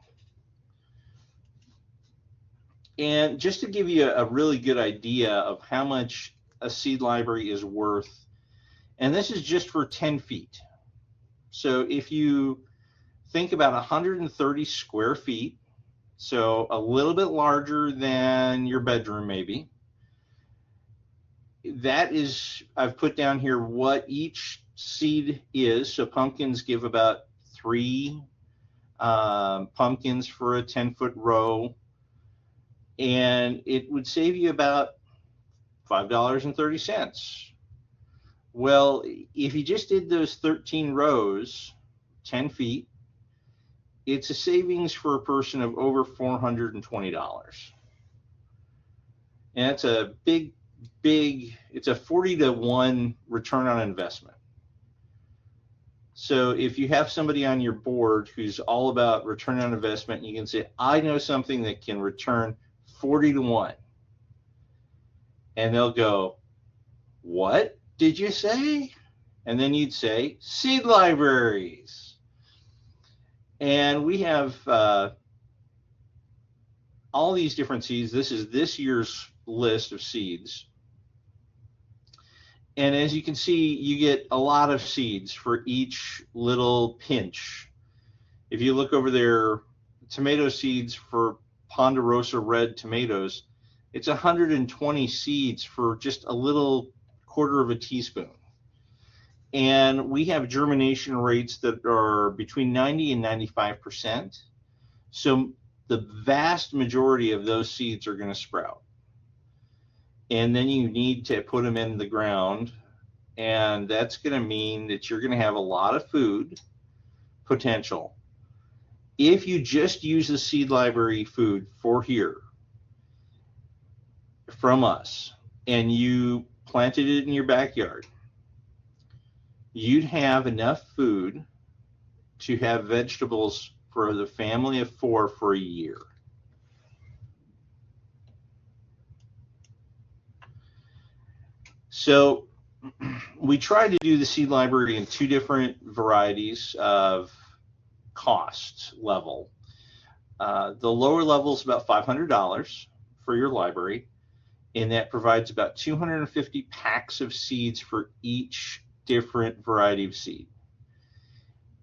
And just to give you a really good idea of how much a seed library is worth, and this is just for 10 feet. So if you think about 130 square feet, so a little bit larger than your bedroom maybe, that is, I've put down here what each seed is. So pumpkins give about 3 pumpkins for a 10-foot row, and it would save you about $5.30. Well, if you just did those 13 rows, 10 feet, it's a savings for a person of over $420. And it's a big, it's a 40-to-1 return on investment. So if you have somebody on your board who's all about return on investment, you can say, I know something that can return 40-to-1. And they'll go, what did you say? And then you'd say, seed libraries. And we have all these different seeds. This is this year's list of seeds. And as you can see, you get a lot of seeds for each little pinch. If you look over there, tomato seeds for Ponderosa red tomatoes, it's 120 seeds for just a little quarter of a teaspoon. And we have germination rates that are between 90 and 95%. So the vast majority of those seeds are going to sprout. And then you need to put them in the ground. And that's going to mean that you're going to have a lot of food potential. If you just use the seed library food for here from us, and you planted it in your backyard, you'd have enough food to have vegetables for the family of 4 for a year. So we try to do the seed library in 2 different varieties of cost level. The lower level is about $500 for your library, and that provides about 250 packs of seeds for each different variety of seed.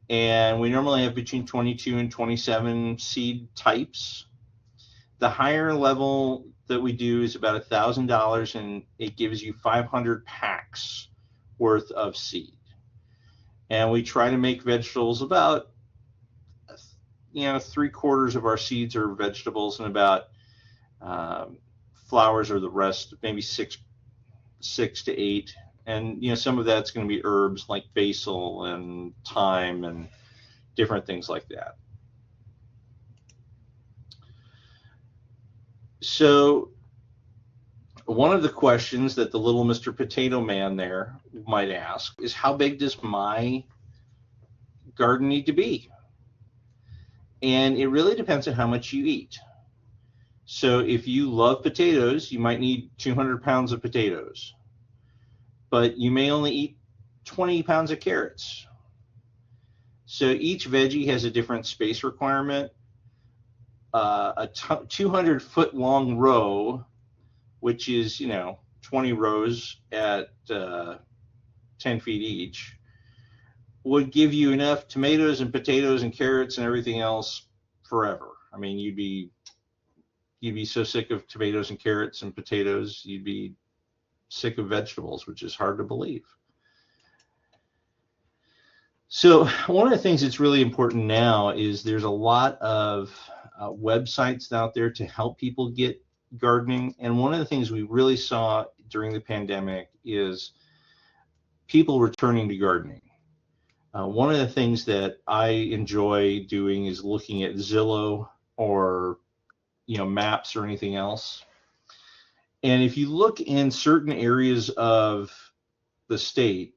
And we normally have between 22 and 27 seed types. The higher level that we do is about $1,000, and it gives you 500 packs worth of seed. And we try to make vegetables about, 3/4 of our seeds are vegetables, and about flowers are the rest, maybe six to 8. And some of that's going to be herbs like basil and thyme and different things like that. So one of the questions that the little Mr. Potato Man there might ask is, how big does my garden need to be? And it really depends on how much you eat. So if you love potatoes, you might need 200 pounds of potatoes, but you may only eat 20 pounds of carrots. So each veggie has a different space requirement. A 200-foot long row, which is 20 rows at 10 feet each, would give you enough tomatoes and potatoes and carrots and everything else forever. I mean, you'd be so sick of tomatoes and carrots and potatoes, you'd be sick of vegetables, which is hard to believe. So one of the things that's really important now is there's a lot of websites out there to help people get gardening. And one of the things we really saw during the pandemic is people returning to gardening. One of the things that I enjoy doing is looking at Zillow or maps or anything else. And if you look in certain areas of the state,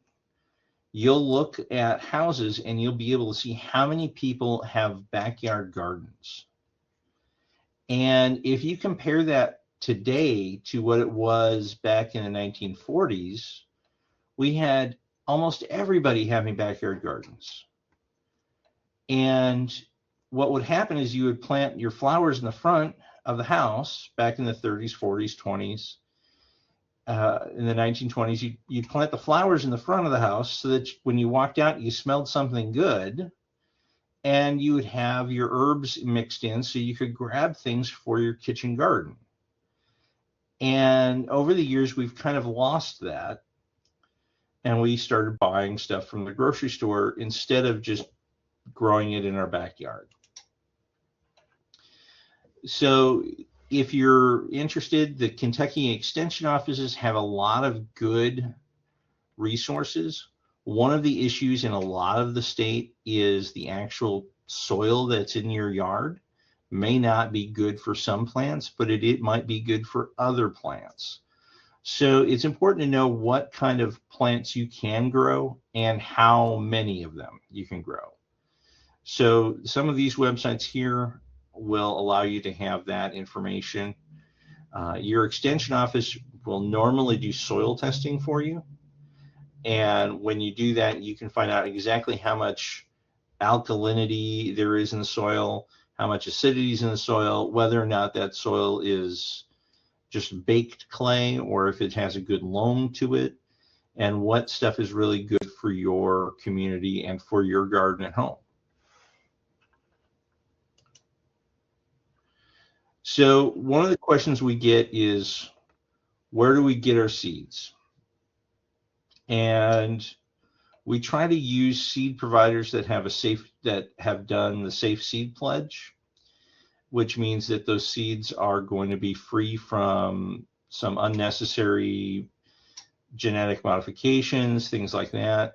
you'll look at houses and you'll be able to see how many people have backyard gardens. And if you compare that today to what it was back in the 1940s, we had almost everybody having backyard gardens. And what would happen is you would plant your flowers in the front of the house back in the 30s, 40s, 20s. In the 1920s, you'd plant the flowers in the front of the house so that when you walked out, you smelled something good, and you would have your herbs mixed in so you could grab things for your kitchen garden. And over the years, we've kind of lost that, and we started buying stuff from the grocery store instead of just growing it in our backyard. So if you're interested, the Kentucky Extension offices have a lot of good resources. One of the issues in a lot of the state is the actual soil that's in your yard may not be good for some plants, but it might be good for other plants. So it's important to know what kind of plants you can grow and how many of them you can grow. So some of these websites here will allow you to have that information. Your extension office will normally do soil testing for you. And when you do that, you can find out exactly how much alkalinity there is in the soil, how much acidity is in the soil, whether or not that soil is just baked clay or if it has a good loam to it. and what stuff is really good for your community and for your garden at home. So one of the questions we get is, where do we get our seeds? And we try to use seed providers that have done the Safe Seed Pledge, which means that those seeds are going to be free from some unnecessary genetic modifications, things like that.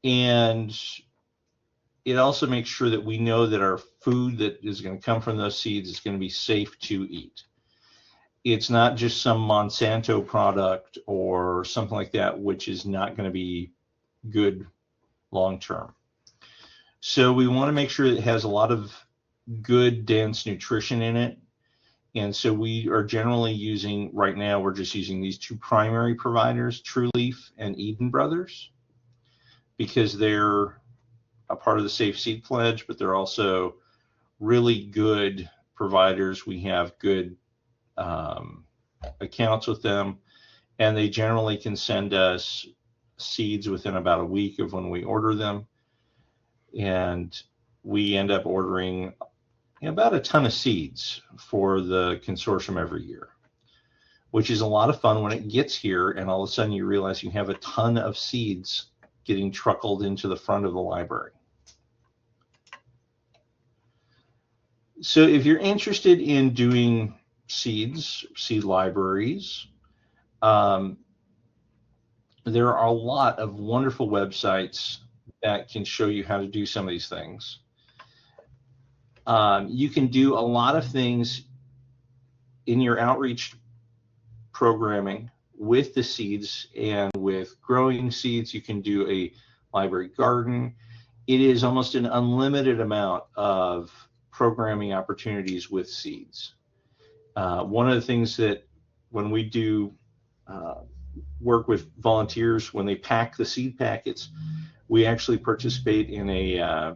And it also makes sure that we know that our food that is going to come from those seeds is going to be safe to eat. It's not just some Monsanto product or something like that, which is not going to be good long term. So we want to make sure it has a lot of good, dense nutrition in it. And so we are generally using, right now, we're just using these two primary providers, True Leaf and Eden Brothers, because they're a part of the Safe Seed Pledge, but they're also really good providers. We have good accounts with them, and they generally can send us seeds within about a week of when we order them. And we end up ordering about a ton of seeds for the consortium every year, which is a lot of fun when it gets here and all of a sudden you realize you have a ton of seeds getting truckled into the front of the library. So if you're interested in doing seed libraries, there are a lot of wonderful websites that can show you how to do some of these things. You can do a lot of things in your outreach programming with the seeds, and with growing seeds, you can do a library garden. It is almost an unlimited amount of programming opportunities with seeds. One of the things that when we do work with volunteers, when they pack the seed packets, we actually participate in a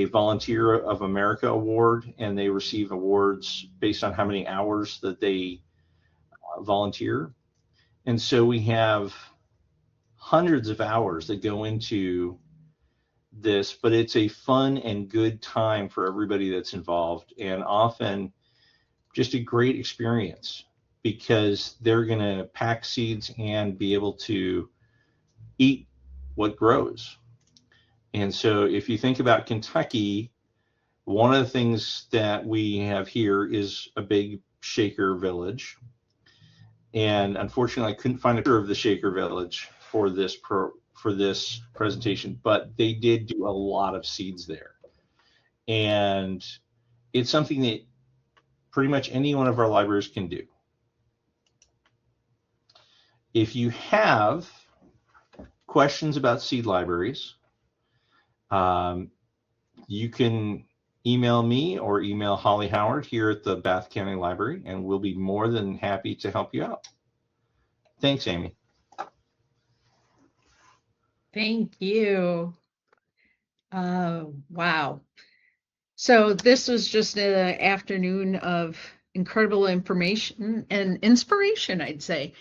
Volunteer of America award, and they receive awards based on how many hours that they volunteer. And so we have hundreds of hours that go into this, but it's a fun and good time for everybody that's involved, and often just a great experience because they're going to pack seeds and be able to eat what grows. And so if you think about Kentucky, one of the things that we have here is a big Shaker Village. And unfortunately, I couldn't find a picture of the Shaker Village for this presentation, but they did do a lot of seeds there. And it's something that pretty much any one of our libraries can do. If you have questions about seed libraries, you can email me or email Holly Howard here at the Bath County Library, and we'll be more than happy to help you out. Thanks, Amy. Thank you. Wow. So this was just an afternoon of incredible information and inspiration, I'd say.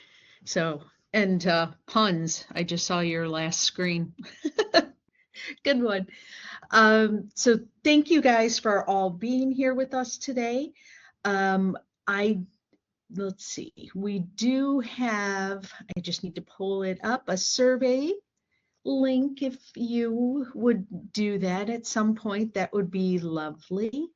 So, and puns. I just saw your last screen. Good one. So thank you guys for all being here with us today. Let's see, we do have, I just need to pull it up, a survey link. If you would do that at some point, that would be lovely.